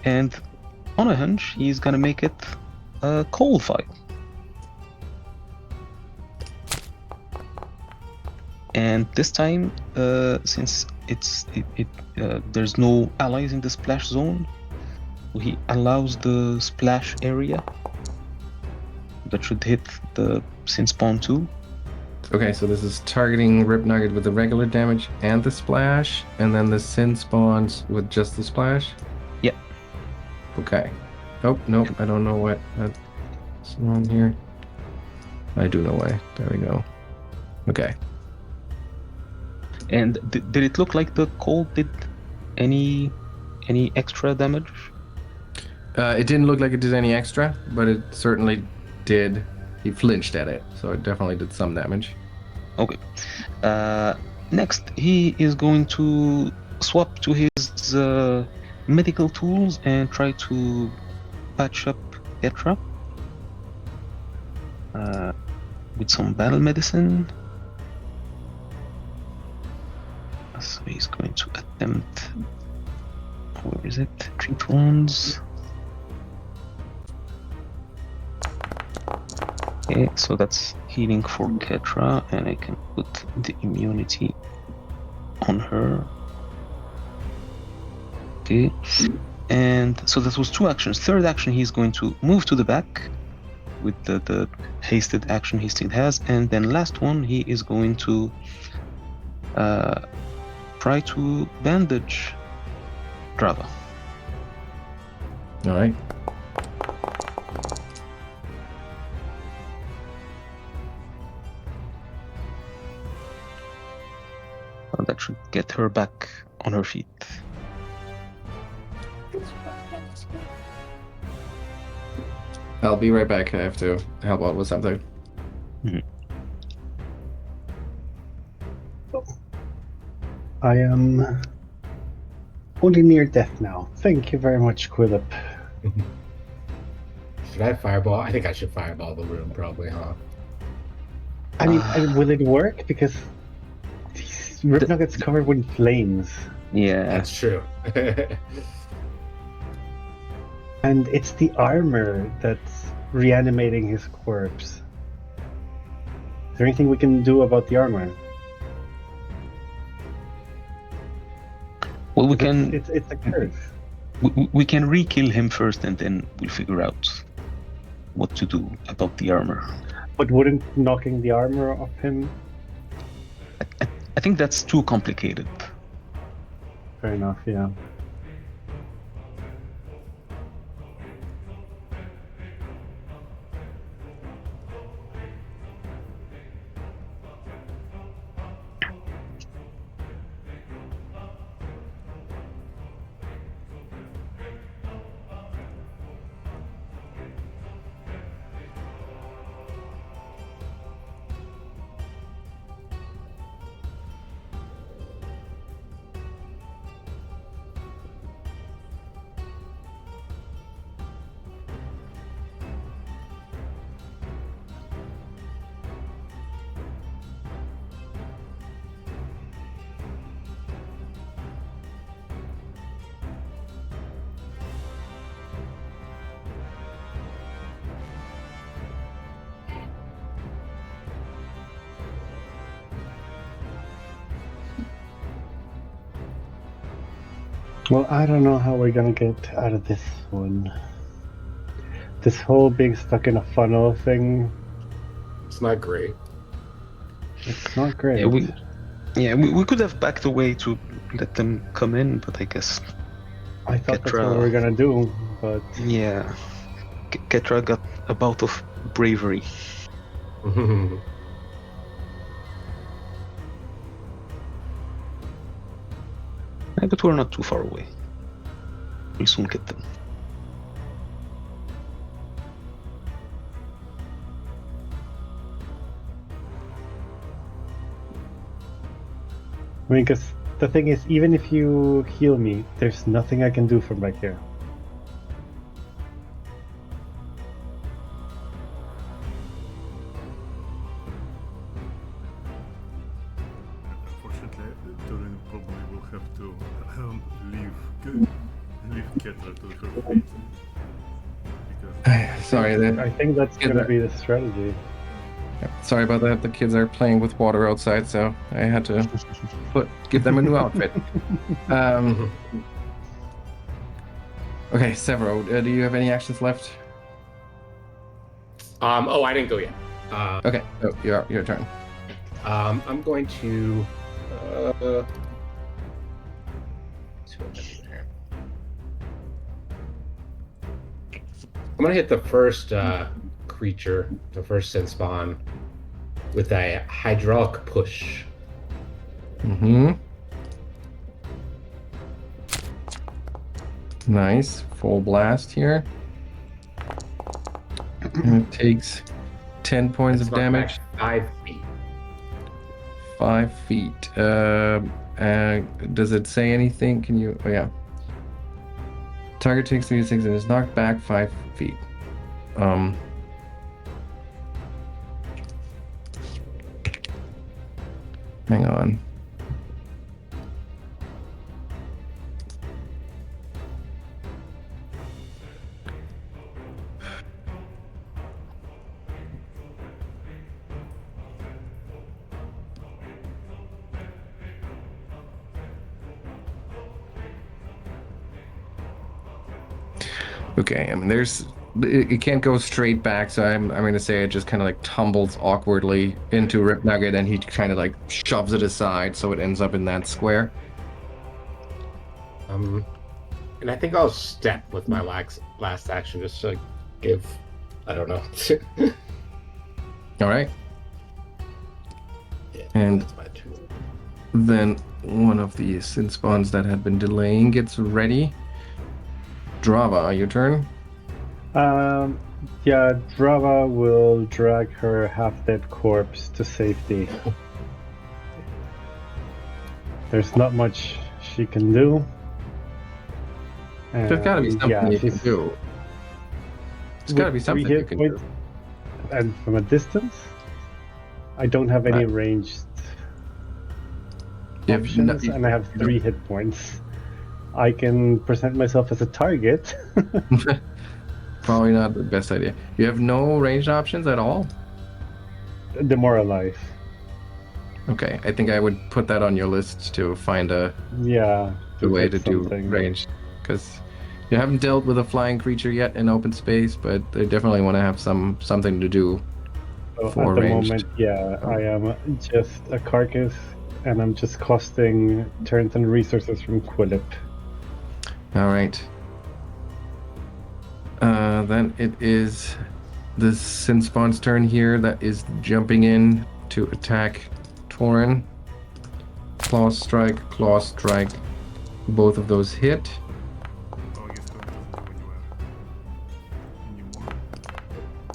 And on a hunch, he's gonna make it a cold vial. And this time, since there's no allies in the splash zone, he allows the splash area that should hit the sin spawn too. Okay, so this is targeting Rip Nugget with the regular damage and the splash, and then the sin spawns with just the splash? Yeah. Okay. Oh, nope, I don't know what's wrong here. I do know why. There we go. Okay. And did it look like the cold did any extra damage? It didn't look like it did any extra, but it certainly did. He flinched at it, so it definitely did some damage. Okay. Next, he is going to swap to his medical tools and try to patch up Ketra with some battle medicine. So he's going to attempt. Where is it? Treat wounds. Okay, so that's healing for Ketra, and I can put the immunity on her. Okay, and so that was 2 actions. Third action, he's going to move to the back with the hasted action he still has, and then last one, he is going to try to bandage Drava. All right. That should get her back on her feet. I'll be right back. I have to help out with something. I am only near death now. Thank you very much, Quillip. Should I fireball? I think I should fireball the room, probably, huh? I mean, will it work? Because Rip Nugget's covered with flames. Yeah. That's true. And it's the armor that's reanimating his corpse. Is there anything we can do about the armor? Well, we can. It's a curse. We can re-kill him first, and then we'll figure out what to do about the armor. But wouldn't knocking the armor off him? I think that's too complicated. Fair enough, yeah. Well, I don't know how we're gonna get out of this one. This whole being stuck in a funnel thing, It's not great. it's not great. We could have backed away to let them come in, but I guess I thought that's Ketra- what we were gonna do, but yeah, Ketra got a bout of bravery. But we're not too far away. We'll soon get them. I mean, because the thing is, even if you heal me, there's nothing I can do from back here. Unfortunately, Toren probably will have to leave Ketra to her fate. Because Sorry, I think that's Yeah, gonna that- be the strategy. sorry about that. The kids are playing with water outside, so I had to give them a new outfit. Okay, Sevro, do you have any actions left? Oh, I didn't go yet. Okay, your turn. I'm going to. See what I can do here. I'm gonna hit the first creature, the first sin spawn, with a hydraulic push. Mm-hmm. Nice. Full blast here. And it takes 10 points That's of damage. 5 feet. 5 feet. Does it say anything? Can you... Oh, yeah. Target takes 3d6 and is knocked back 5 feet. Hang on. Okay, I mean, it can't go straight back, so I'm gonna say it just kind of like tumbles awkwardly into Rip Nugget, and he kind of like shoves it aside, so it ends up in that square. And I think I'll step with my last action just to give. I don't know. All right, Yeah, And- that's my turn. then one of the sin spawns that had been delaying gets ready. Drava, your turn. Yeah, Drava will drag her half-dead corpse to safety. There's not much she can do. There's got to be something yeah, you can she's- do. There's got to be with something 3 you hit can points, do. and from a distance, I don't have any Right. ranged You have options, no- and I have 3 hit points. I can present myself as a target. Probably not the best idea. You have no ranged options at all? Demoralize. Okay, I think I would put that on your list to find a Yeah. way get to do something. ranged. Because you haven't dealt with a flying creature yet in open space, but they definitely want to have something to do. So for at the ranged. moment, yeah, Oh. I am just a carcass, and I'm just costing turns and resources from Quillip. All right. Then it is the Sin Spawn's turn here that is jumping in to attack Toren. Claw strike. Both of those hit. Oh, I guess Toren doesn't know when you are anymore.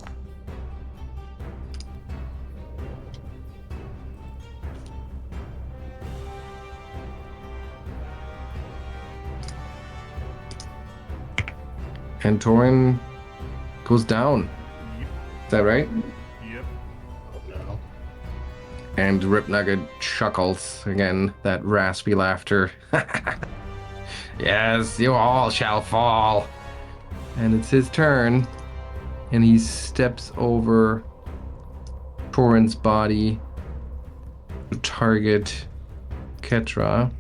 And Toren goes down. Yep. Is that right? Yep. Oh no. And Rip Nugget chuckles again, that raspy laughter. Yes, you all shall fall. And it's his turn. And he steps over Toren's body to target Ketra.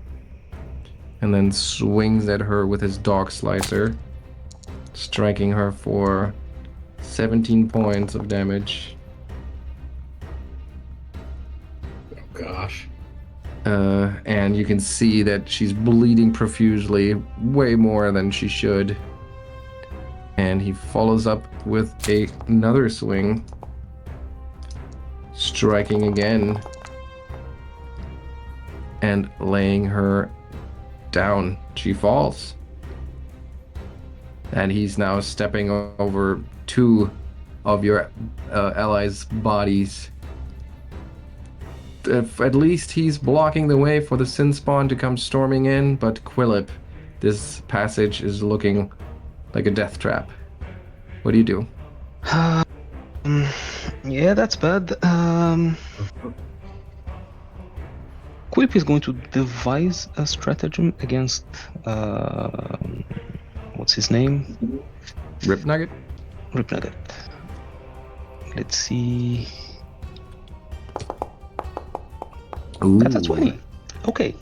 and then swings at her with his dog slicer, striking her for 17 points of damage. Oh gosh. And you can see that she's bleeding profusely, way more than she should. And he follows up with another swing, striking again, and laying her down. She falls. And he's now stepping over 2 of your allies' bodies. At least he's blocking the way for the Sin Spawn to come storming in, but Quillip, this passage is looking like a death trap. What do you do? Yeah, that's bad. Quillip is going to devise a stratagem against what's his name? Rip Nugget? Rip Nugget. Let's see. Ooh. That's a 20. Okay.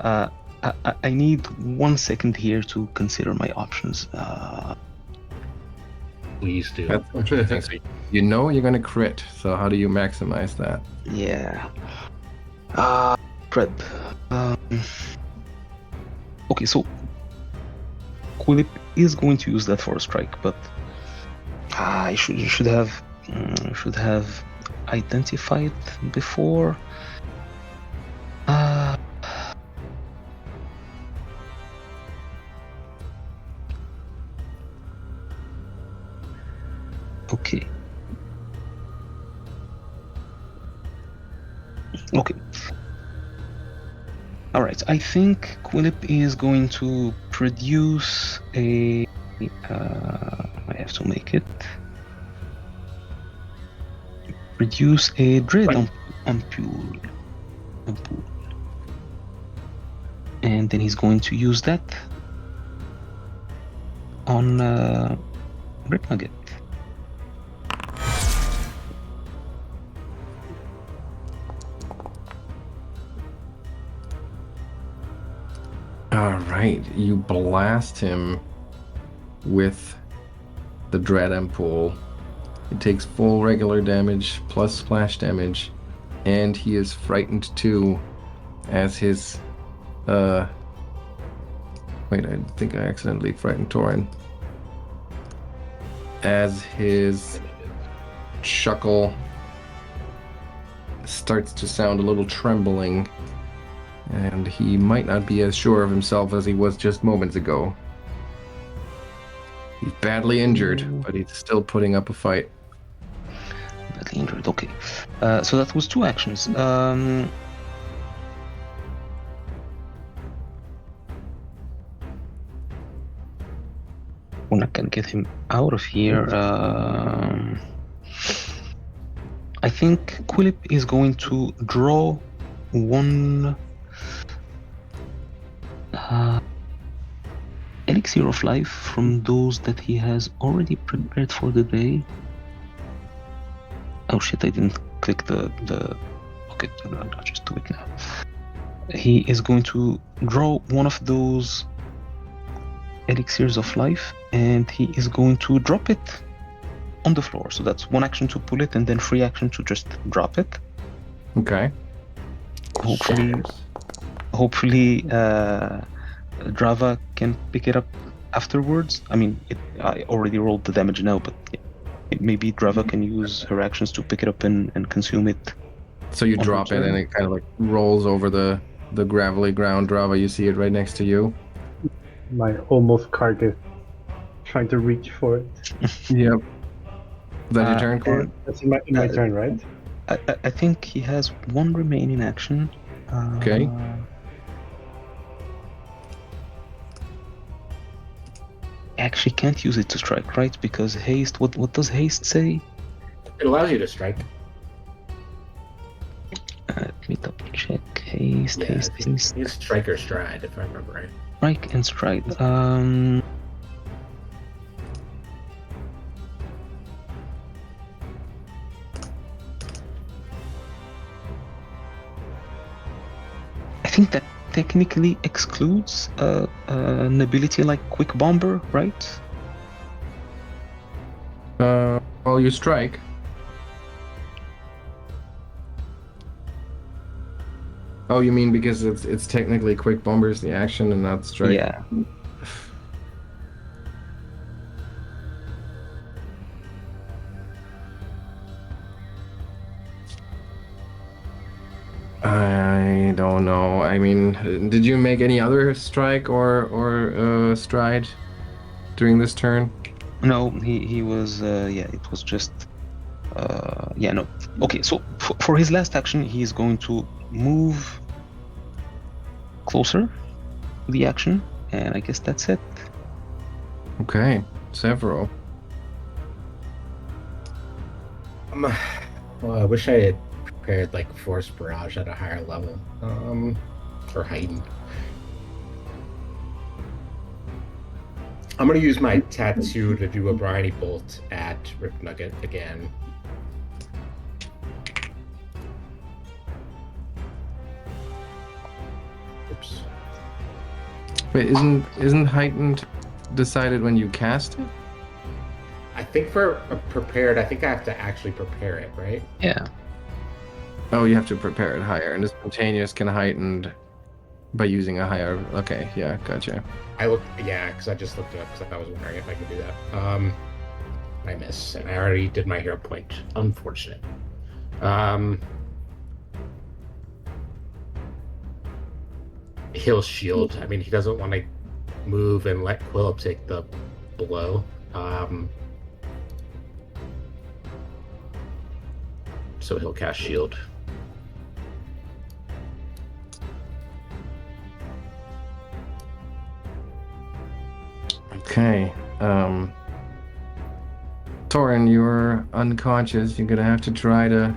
I need 1 second here to consider my options. Please do. That's interesting. So you know you're going to crit, so how do you maximize that? Yeah. Fred. Okay, so Quillip is going to use that for a strike, but I should have identified before. Okay. Okay. All right. I think Quillip is going to produce a. I have to make it. Produce a dread ampule. And then he's going to use that on Rip Nugget. All right, you blast him with the Dread Ampule. It takes full regular damage plus splash damage, and he is frightened too, as his wait, I think I accidentally frightened Toren. As his chuckle starts to sound a little trembling, and he might not be as sure of himself as he was just moments ago. He's badly injured, but he's still putting up a fight. Badly injured, okay. So that was 2 actions. When I can get him out of here, I think Quillip is going to draw 1 elixir of life from those that he has already prepared for the day. Oh shit, I didn't click the okay, I'll just do it now. He is going to draw 1 of those elixirs of life, and he is going to drop it on the floor. So that's 1 action to pull it, and then free action to just drop it. Okay. Hopefully Drava can pick it up afterwards. I mean, I already rolled the damage now, but maybe Drava can use her actions to pick it up and consume it. So you drop it and it kind of like rolls over the gravelly ground. Drava, you see it right next to you. My almost cart is trying to reach for it. Yep. Is that your turn, Corin? That's my turn, right? I think he has 1 remaining action. Okay. Actually can't use it to strike, right? Because haste, what does haste say? It allows you to strike. Let me double check. Haste. Use strike or stride, if I remember right. Strike and stride. I think technically excludes an ability like Quick Bomber, right? Well, you strike. Oh, you mean because it's technically quick bombers the action and not strike? Yeah. I don't know. I mean, did you make any other strike or stride during this turn? No, he was yeah, it was just yeah, no. Okay, so for his last action, he's going to move closer to the action, and I guess that's it. Okay, Sevro. Well, I wish I had prepared like Force Barrage at a higher level, or heightened. I'm gonna use my tattoo to do a Briny Bolt at Rip Nugget again. Oops. Wait, isn't heightened decided when you cast it? I think for a prepared, I think I have to actually prepare it, right? Yeah. Oh, you have to prepare it higher, and the spontaneous can heightened by using a higher. Okay, yeah, gotcha. Yeah, because I just looked it up because I was wondering if I could do that. I miss, and I already did my hero point. Unfortunate. He'll shield. I mean, he doesn't want to move and let Quillip take the blow. So he'll cast shield. Okay. Toren, you're unconscious. You're gonna have to try to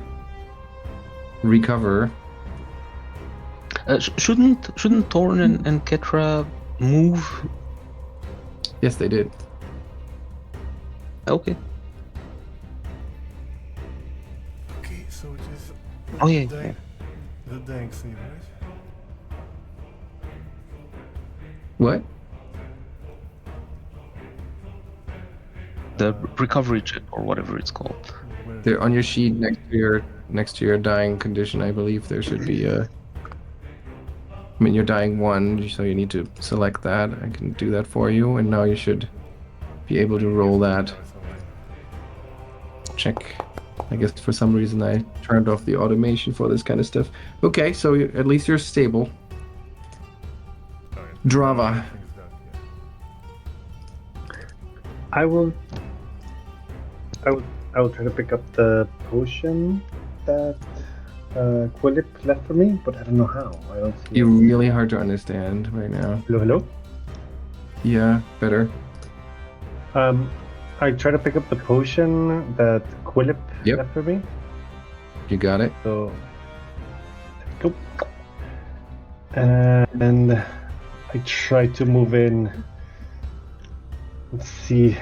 recover. Shouldn't Toren and Ketra move? Yes, they did. Okay. Okay, so it is. Oh, yeah, the, yeah. The dank scene, right? What? The recovery check or whatever it's called. Where is They're on your sheet next to your dying condition. I believe there should be a. I mean, you're dying 1, so you need to select that. I can do that for you, and now you should be able to roll that. Check. I guess for some reason I turned off the automation for this kind of stuff. Okay, so at least you're stable. Alright. Drava. Everything's done, yeah. I will try to pick up the potion that Quillip left for me, but I don't know how. I don't see You're it. really hard to understand right now. Hello? Yeah, better. I try to pick up the potion that Quillip Yep. left for me. You got it. So, there we go. And I try to move in. Let's see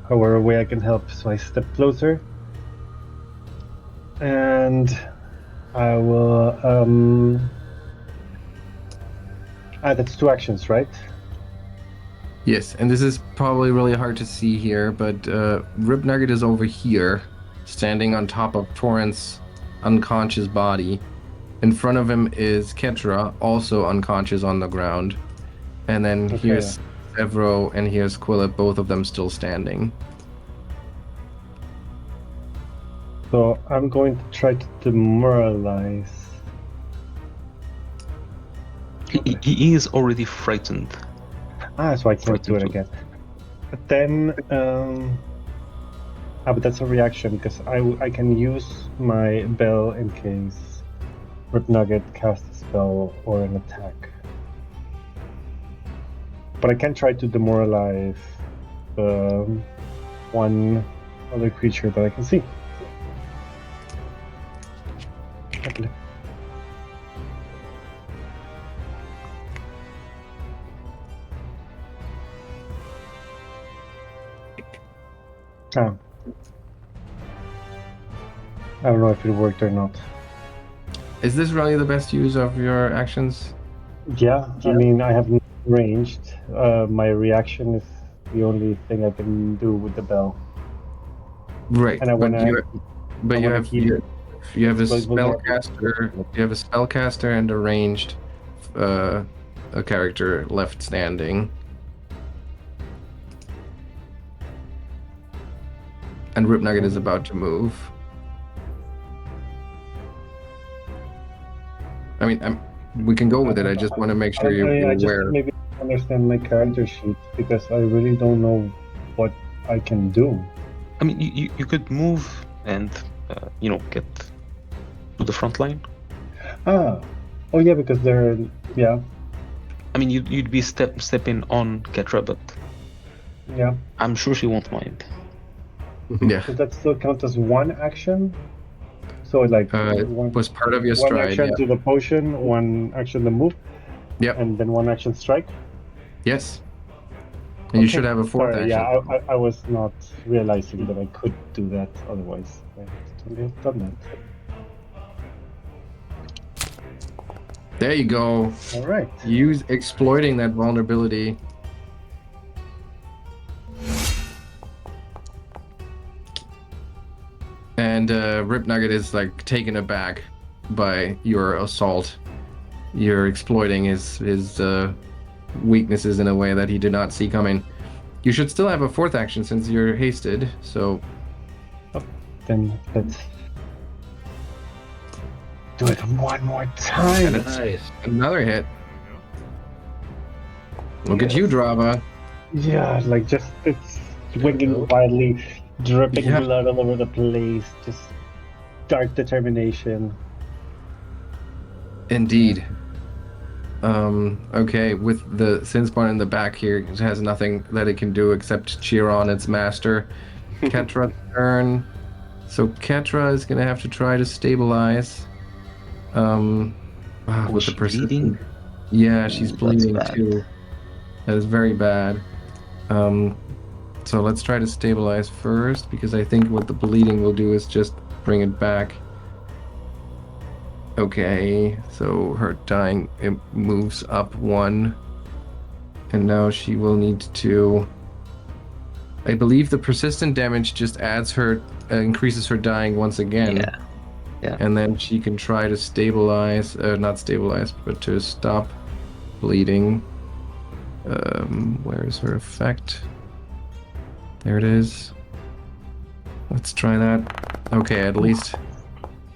however way I can help. So I step closer. And I will that's 2 actions, right? Yes, and this is probably really hard to see here, but Rip Nugget is over here, standing on top of Toren's unconscious body. In front of him is Ketra, also unconscious on the ground. And then Okay. here's Sevro and here's Quillip, both of them still standing. So I'm going to try to demoralize. He is already frightened. So I can't do it again. But then, but that's a reaction because I can use my bell in case Rip Nugget casts a spell or an attack. But I can try to demoralize one other creature that I can see. I don't know if it worked or not. Is this really the best use of your actions? Yeah, I mean, I have ranged. My reaction is the only thing I can do with the bell, Right, and I but want to. you wanna have keep you have a vulnerable. spellcaster. You have a spellcaster and a ranged a character left standing. And Rip Nugget is about to move. I mean, we can go with it. I just want to make sure you're I just aware. maybe understand my character sheet because I really don't know what I can do. I mean, you could move and get to the front line. Oh yeah, because they're I mean, you'd be stepping on Ketra, but yeah. I'm sure she won't mind. Yeah, Does that still count as one action? So like it one was part of your one stride. action Yeah. to the potion, one action to move, Yep. and then one action strike. Yes. And you should have a fourth Sorry, action. yeah, I was not realizing that I could do that. Otherwise, I would have done that. There you go. All right. Use exploiting that vulnerability. And Rip Nugget is like taken aback by your assault. You're exploiting his weaknesses in a way that he did not see coming. You should still have a fourth action since you're hasted, so... Then let's do it one more time. And it's Nice. another hit. Look at you, Drava. Yeah, like just it's swinging wildly, dripping Yeah. blood all over the place. Just dark determination. Indeed. Okay, with the Sandpoint in the back here, it has nothing that it can do except cheer on its master. Ketra's turn. So Ketra is gonna have to try to stabilize. With she the persistent. bleeding? Yeah, she's That's bleeding bad. too. That is very bad. So let's try to stabilize first, because I think what the bleeding will do is just bring it back. Okay, so her dying, it moves up one. And now she will need to... I believe the persistent damage just adds her, increases her dying once again. Yeah. And then she can try to stabilize, not stabilize, but to stop bleeding. Where is her effect? There it is. Let's try that. Okay, at least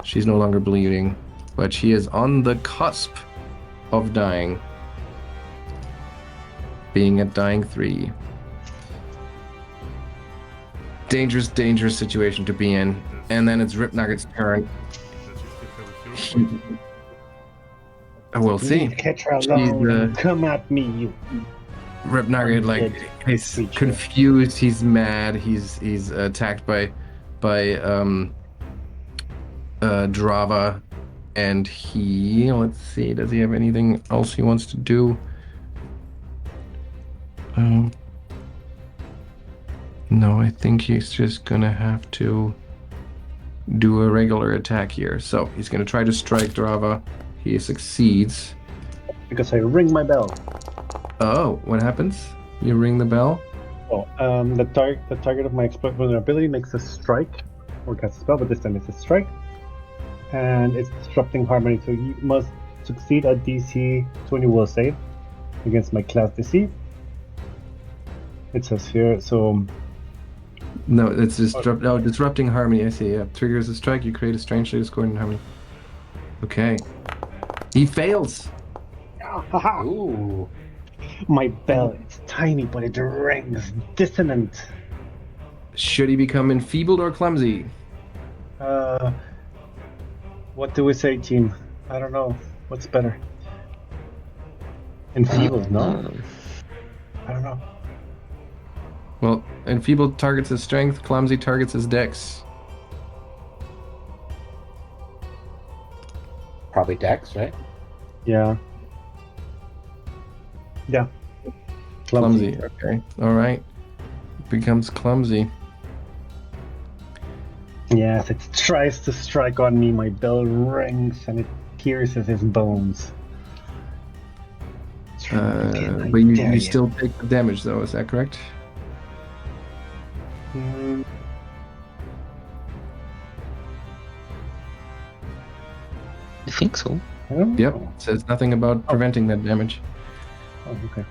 she's no longer bleeding, but she is on the cusp of dying. Being at dying 3. Dangerous, dangerous situation to be in. And then it's Rip Nugget's turn. Does she still have a hero point? We'll see. Leave Ketra alone. Come at me, you. Rip Nugget, like, he's creature. confused, he's mad, he's attacked by Drava, and he, let's see, does he have anything else he wants to do? No, I think he's just gonna have to do a regular attack here. So he's gonna try to strike Drava. He succeeds. Because I ring my bell. Oh, what happens? You ring the bell? Oh, the target of my exploit vulnerability makes a strike, or casts a spell, but this time it's a strike, and it's disrupting harmony. So you must succeed at DC 20 will save against my class DC. It says here, so No, it's disrupting harmony. I see. Yeah, triggers a strike. You create a strangely discordant harmony. Okay. He fails. haha, Ooh. my bell. It's tiny, but it rings dissonant. Should he become enfeebled or clumsy? What do we say, team? I don't know. What's better? Enfeebled, no? I don't know. Well, enfeebled targets his strength. Clumsy targets his dex. Probably Dex, right? Yeah. Yeah. Clumsy. Okay. All right. Becomes clumsy. Yes, it tries to strike on me. My bell rings and it pierces his bones. I But you dare you. still take the damage, though. Is that correct? I think so. I don't Yep. know. It says nothing about preventing that damage. Oh, okay.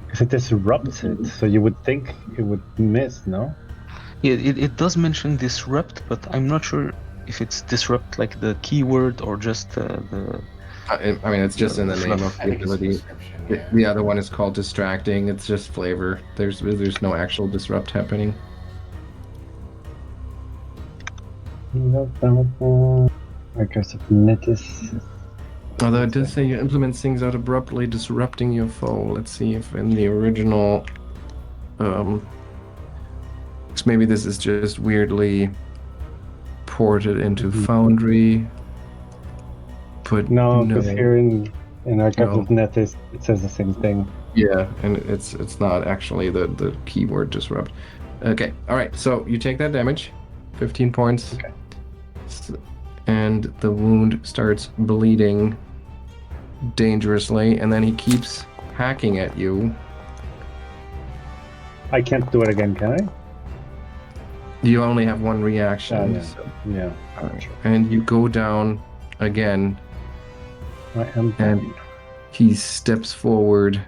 Because it disrupts it, so you would think it would miss, no? Yeah, it does mention disrupt, but I'm not sure if it's disrupt like the keyword or just the. I mean, it's just in the name Fluff. of I the think it's a ability. description. The, Yeah. the other one is called distracting. It's just flavor. There's no actual disrupt happening. I guess of menace. Although it does say you implement things out abruptly, disrupting your foe. Let's see if in the original, so maybe this is just weirdly ported into Foundry. But No, because here in Archives No. of Menace, it says the same thing. Yeah, and it's not actually the keyword disrupt. Okay, all right. So you take that damage, 15 points, Okay. and the wound starts bleeding dangerously, and then he keeps hacking at you. I can't do it again, can I? You only have one reaction, Yeah. so- Yeah. all right. And you go down again. I am. And he steps forward.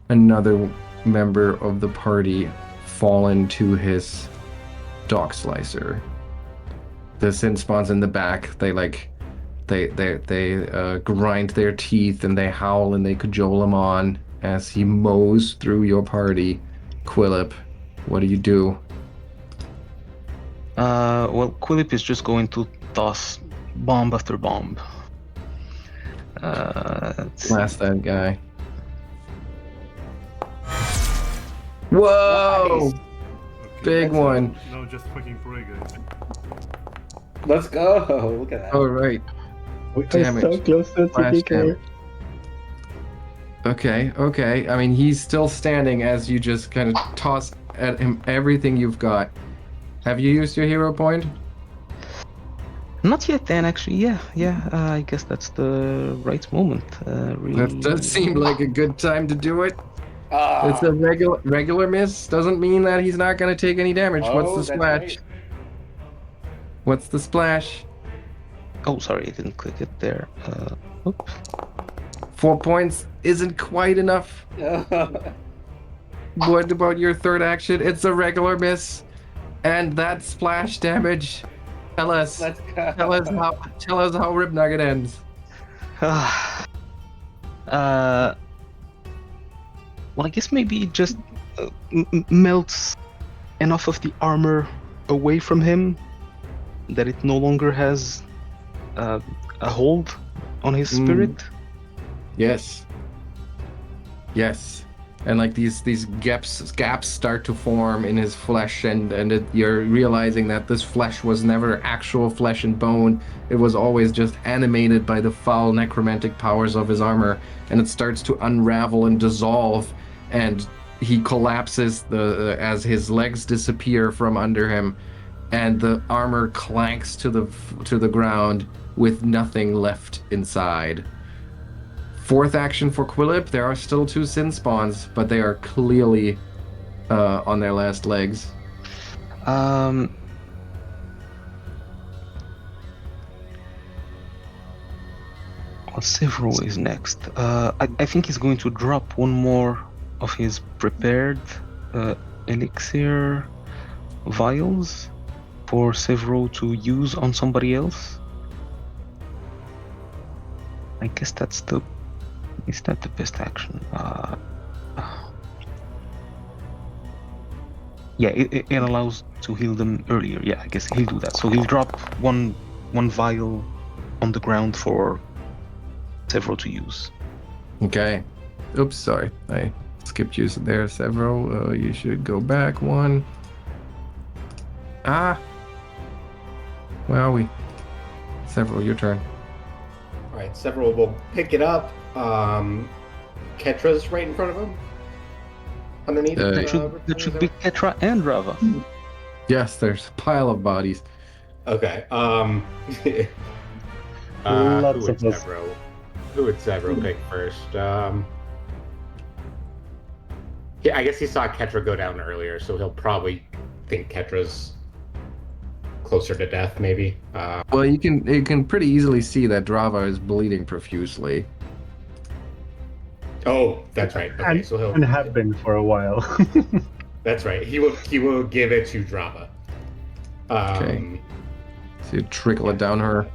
Another member of the party fall into his dog slicer. The sin spawns in the back. They grind their teeth and they howl and they cajole him on as he mows through your party. Quillip, what do you do? Well, Quillip is just going to toss bomb after bomb. Blast that guy. Whoa! Okay, Big so one. Now just fucking pray, guys. Let's go. Look at that. All right. We are Damage. so close to a Flash TPK. damage. Okay. I mean, he's still standing as you just kind of toss at him everything you've got. Have you used your hero point? Not yet, then. Actually, yeah. I guess that's the right moment. That does seem like a good time to do it. Ah, It's a regular miss. Doesn't mean that he's not going to take any damage. oh, What's the that's splash? right. What's the splash? Oh, sorry, I didn't click it there. Oops. 4 points isn't quite enough. What about your third action? It's a regular miss. And that splash damage. Tell us. Let's go. Tell us how Rib Nugget ends. Well, I guess maybe it just melts enough of the armor away from him that it no longer has a hold on his spirit. Yes. And like these gaps start to form in his flesh, and you're realizing that this flesh was never actual flesh and bone. It was always just animated by the foul necromantic powers of his armor, and it starts to unravel and dissolve, and he collapses as his legs disappear from under him, and the armor clanks to the ground with nothing left inside. Fourth action for Quillip. There are still 2 sin spawns, but they are clearly on their last legs. Well, Sevro is next. I think he's going to drop one more of his prepared elixir vials for Sevro to use on somebody else. I guess is that the best action? Yeah, it allows to heal them earlier. Yeah, I guess he'll do that. So he'll drop one vial on the ground for Sevro to use. Okay. Oops, sorry. I skipped you there, Sevro. You should go back one. Ah! Where are we? Sevro, your turn. All right, several will pick it up. Ketra's right in front of him. Underneath. That should be Ketra and Drava. Yes, there's a pile of bodies. Okay. Lots Who would of those. Sevro? Who would Sevro pick first? Yeah, I guess he saw Ketra go down earlier, so he'll probably think Ketra's closer to death, maybe. Well, you can pretty easily see that Drava is bleeding profusely. Oh, that's right. Okay, and, so he'll. and have been for a while. That's right. He will give it to Drava. Okay. So you trickle it down her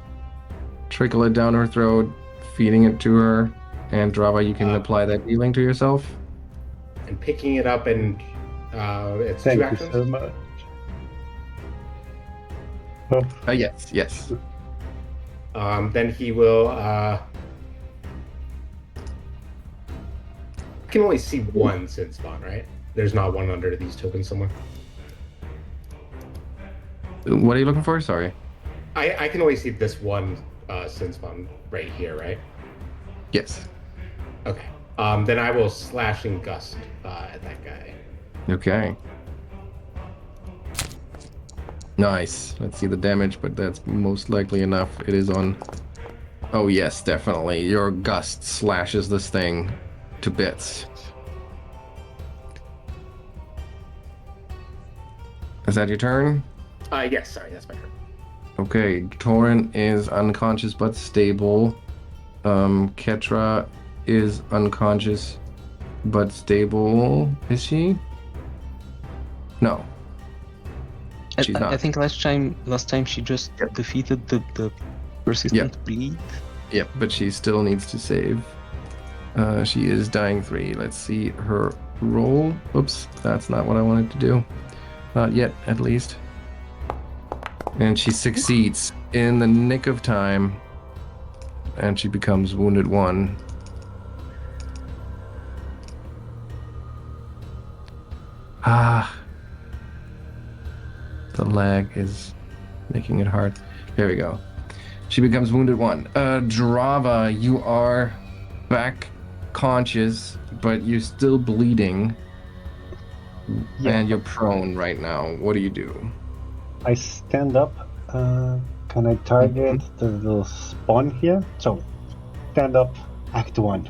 throat, feeding it to her, and Drava, you can apply that healing to yourself. And picking it up, and it's Thank two you actions. so much. Yes. Then he will. I can only see one sin spawn, right? There's not one under these tokens somewhere. What are you looking for? Sorry. I can only see this one sin spawn right here, right? Yes. Okay. Then I will slash and gust at that guy. Okay. Nice. Let's see the damage, but that's most likely enough. It is on... Oh yes, definitely. Your gust slashes this thing to bits. Is that your turn? Yes, sorry, that's my turn. Okay, Toren is unconscious but stable. Ketra is unconscious but stable. Is she? No. She's not. I think last time she just defeated the persistent bleed. Yep, but she still needs to save. She is dying 3. Let's see her roll. Oops, that's not what I wanted to do. Not yet, at least. And she succeeds in the nick of time. And she becomes wounded 1. The lag is making it hard. There we go. She becomes wounded 1. Drava, you are back conscious, but you're still bleeding. Yeah. And you're prone right now. What do you do? I stand up. Can I target the little spawn here? So, stand up, Act 1.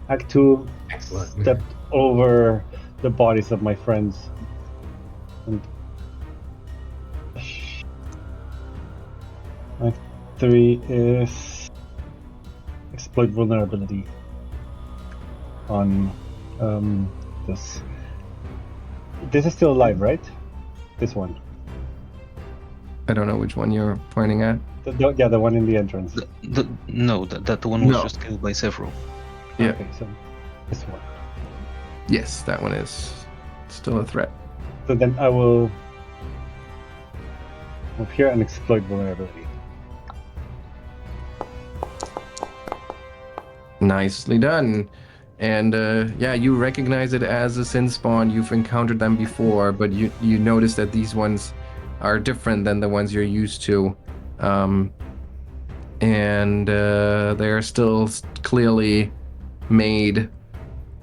Act 2, Excellent. stepped over the bodies of my friends. And Act 3 is exploit vulnerability on this. This is still alive, right? This one. I don't know which one you're pointing at. The one in the entrance. No, that one was No. just killed by Sevro. Yeah. Okay, so this one. Yes, that one is still a threat. So then I will move here and exploit vulnerability. Nicely done. And yeah, you recognize it as a sin spawn. You've encountered them before, but you notice that these ones are different than the ones you're used to. And they're still clearly made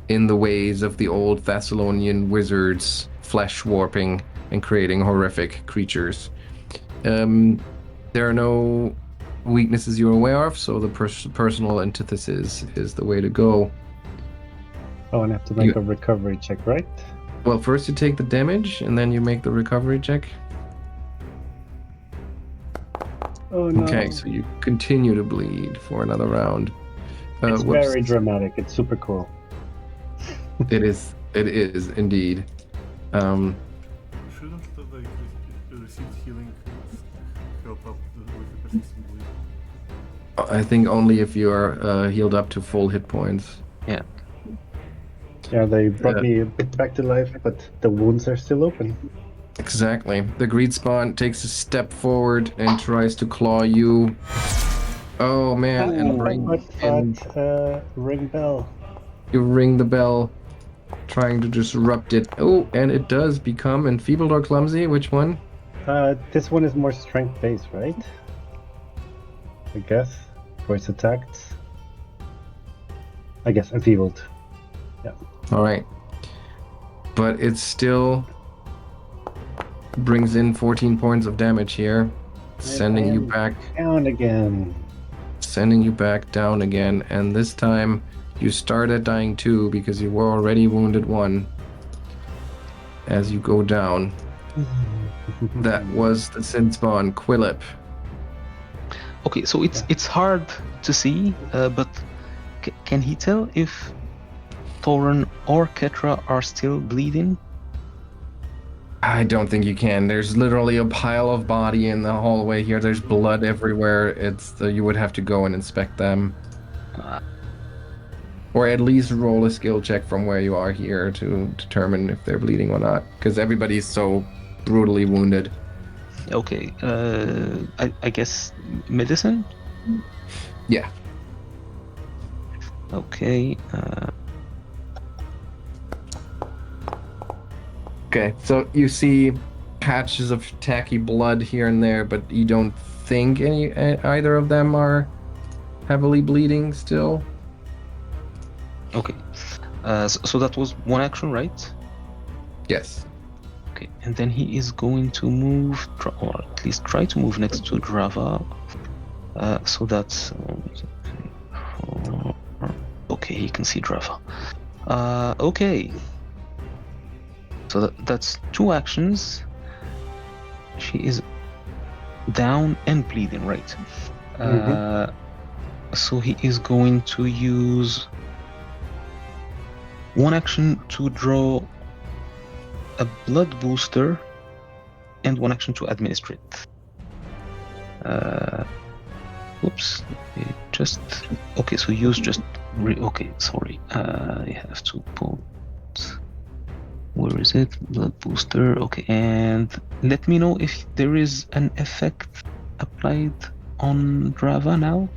in the ways of the old Thessalonian wizards, flesh warping and creating horrific creatures. There are no weaknesses you're aware of, so the personal antithesis is the way to go. Oh, and I have to make a recovery check, right? Well, first you take the damage, and then you make the recovery check. Oh no. Okay, so you continue to bleed for another round. It's whoops. very dramatic. It's super cool. It is indeed. Shouldn't the received healing help up with the persistent bleed? I think only if you are healed up to full hit points. Yeah. Yeah, they brought me a bit back to life, but the wounds are still open. Exactly. The greed spawn takes a step forward and tries to claw you. Oh man! And ring bell. you ring the bell, trying to disrupt it. Oh, and it does become enfeebled or clumsy. Which one? This one is more strength based, right? I guess. Voice attacks. I guess enfeebled. Yeah. All right. But it still brings in 14 points of damage here, sending you back. Down again. sending you back down again, and this time you start at dying 2 because you were already wounded 1 as you go down. That was the sin spawn, Quillip. Okay, so it's hard to see, but can he tell if Toren or Ketra are still bleeding? I don't think you can. There's literally a pile of body in the hallway here. There's blood everywhere. You would have to go and inspect them. Or at least roll a skill check from where you are here to determine if they're bleeding or not. Because everybody's so brutally wounded. Okay, I guess medicine? Yeah. Okay. Okay, so you see patches of tacky blood here and there, but you don't think either of them are heavily bleeding still? Okay. So that was one action, right? Yes. Okay, and then he is going to move, or at least try to move next to Drava. So that's... okay, he can see Drava. Okay. So that's 2 actions. She is down and bleeding, right? So he is going to use 1 action to draw a blood booster and 1 action to administer it. Oops. Okay, so use just... okay, sorry. I have to pull... Where is it? Blood booster. Okay, and let me know if there is an effect applied on Drava now.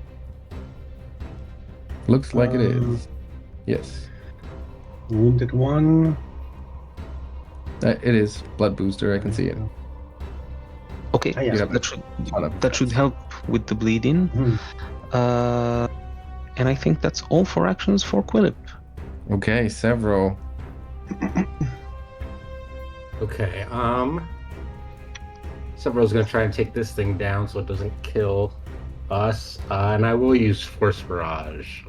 Looks like it is. Yes. Wounded 1. It is blood booster. I can see it. Okay, Ah, yeah. that should help with the bleeding. And I think that's all for actions for Quillip. Okay, Sevro. Okay, Sevro's gonna try and take this thing down so it doesn't kill us, and I will use Force Barrage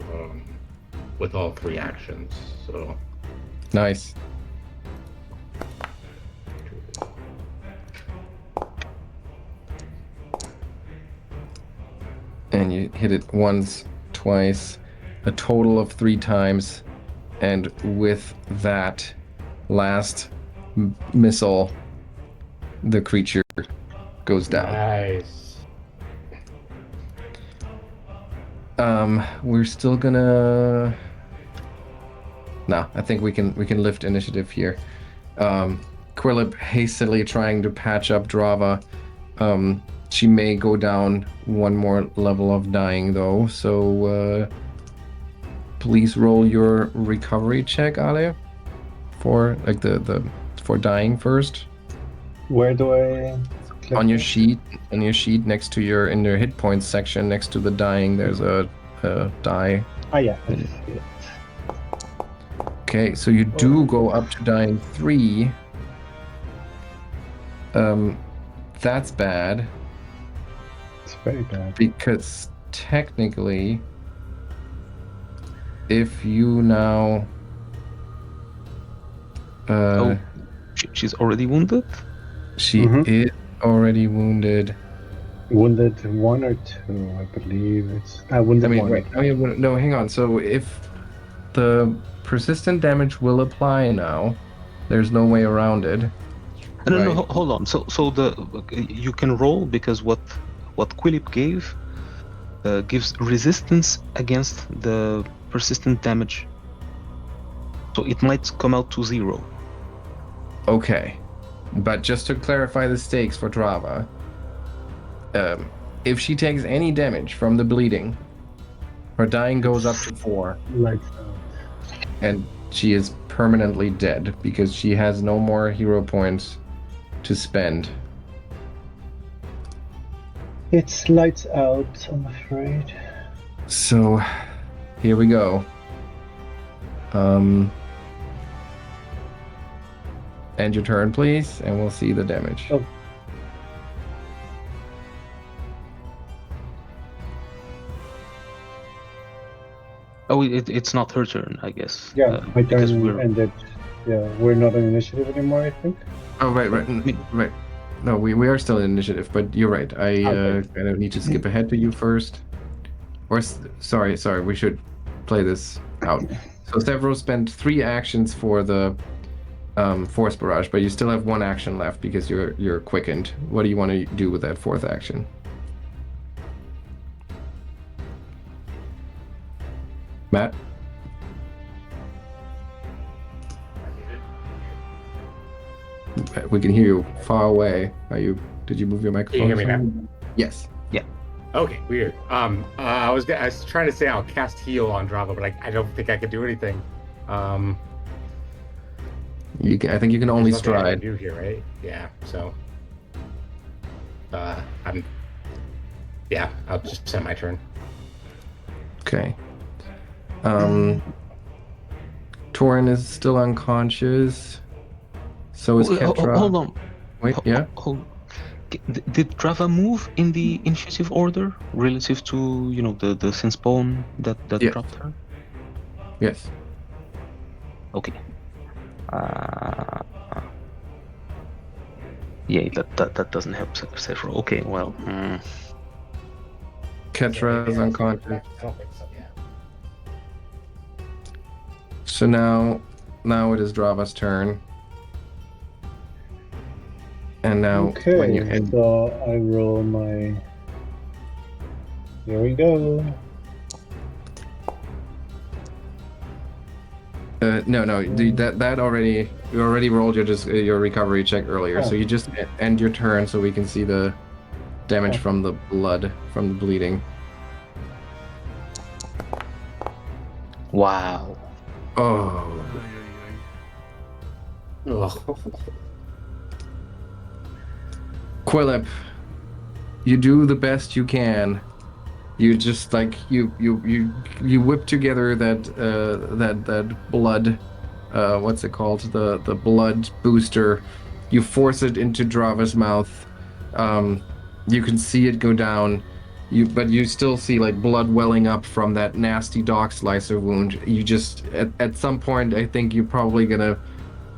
with all 3 actions. So Nice. And you hit it once, twice, a total of 3 times, and with that last missile, the creature goes down. nice. We're still gonna... No, I think we can lift initiative here. Quillip hastily trying to patch up Drava. She may go down 1 more level of dying though, so please roll your recovery check, Ale, for like for dying first. Where do I click? On your sheet next to in your hit points section next to the dying, there's a die. Ah, yeah. I see it. Okay, so you do go up to dying 3. That's bad. It's very bad. Because technically, if you now... She's already wounded? She is already wounded. Wounded 1 or 2, I believe. It's wounded 1. Wait. No, hang on. So if the persistent damage will apply now, there's no way around it. No, hold on. So you can roll because what Quillip gave gives resistance against the persistent damage. So it might come out to 0. Okay. But just to clarify the stakes for Drava, if she takes any damage from the bleeding, her dying goes up to 4. Lights out. And she is permanently dead because she has no more hero points to spend. It's lights out, I'm afraid. So, here we go. End your turn, please, and we'll see the damage. Oh. Oh, it's not her turn, I guess. Yeah, my because turn we're ended. Yeah, we're not on initiative anymore, I think. Oh, right, right, right. No, we are still in initiative, but you're right. I Okay. kind of need to skip ahead to you first. Or sorry, we should play this out. So Sevro spent 3 actions for the Force Barrage, but you still have 1 action left because you're quickened. What do you want to do with that 4th action? Matt? We can hear you far away. Did you move your microphone? Can you hear me now? Yes. Okay, weird. I was trying to say I'll cast heal on Drava, but I don't think I could do anything. I think you can only there's nothing I can stride. do here, right? Yeah. So, I'll just send my turn. Okay. Toren is still unconscious. So is Ketra. Hold on. Wait, yeah. Hold. Did Drava move in the initiative order relative to the sin spawn that Yes. dropped her? Yes. Okay. Yeah, that doesn't help Sevro. Okay, well. Ketra is unconscious. I don't think so. Yeah. So now it is Drava's turn. And now when you Okay, hit, so I roll my. Here we go. no, that already you already rolled your recovery check earlier. So Oh. you just end your turn so we can see the damage Oh. from the blood, from the bleeding. Wow. Oh, Ugh. Quillip, you do the best you can. You just like you whip together that blood, what's it called? The blood booster. You force it into Drava's mouth. You can see it go down. But you still see like blood welling up from that nasty dog slicer wound. You just at some point, I think you're probably gonna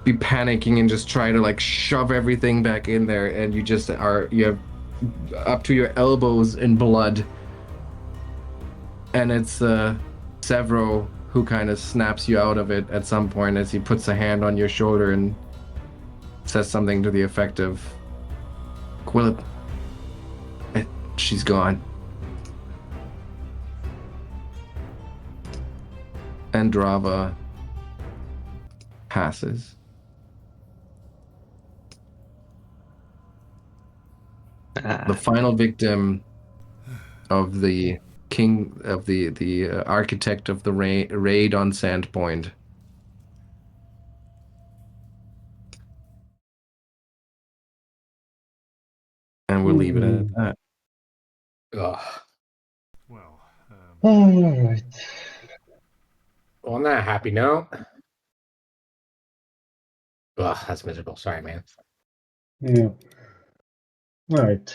be panicking and just try to like shove everything back in there, and you have up to your elbows in blood. And it's Sevro who kind of snaps you out of it at some point as he puts a hand on your shoulder and says something to the effect of, Quillip, she's gone. And Drava passes. The final victim of the king of the architect of the raid on Sandpoint. And we'll leave it at that. Ugh. Well, All right. Well, on that happy note. Ugh, that's miserable. Sorry, man. Yeah. All right.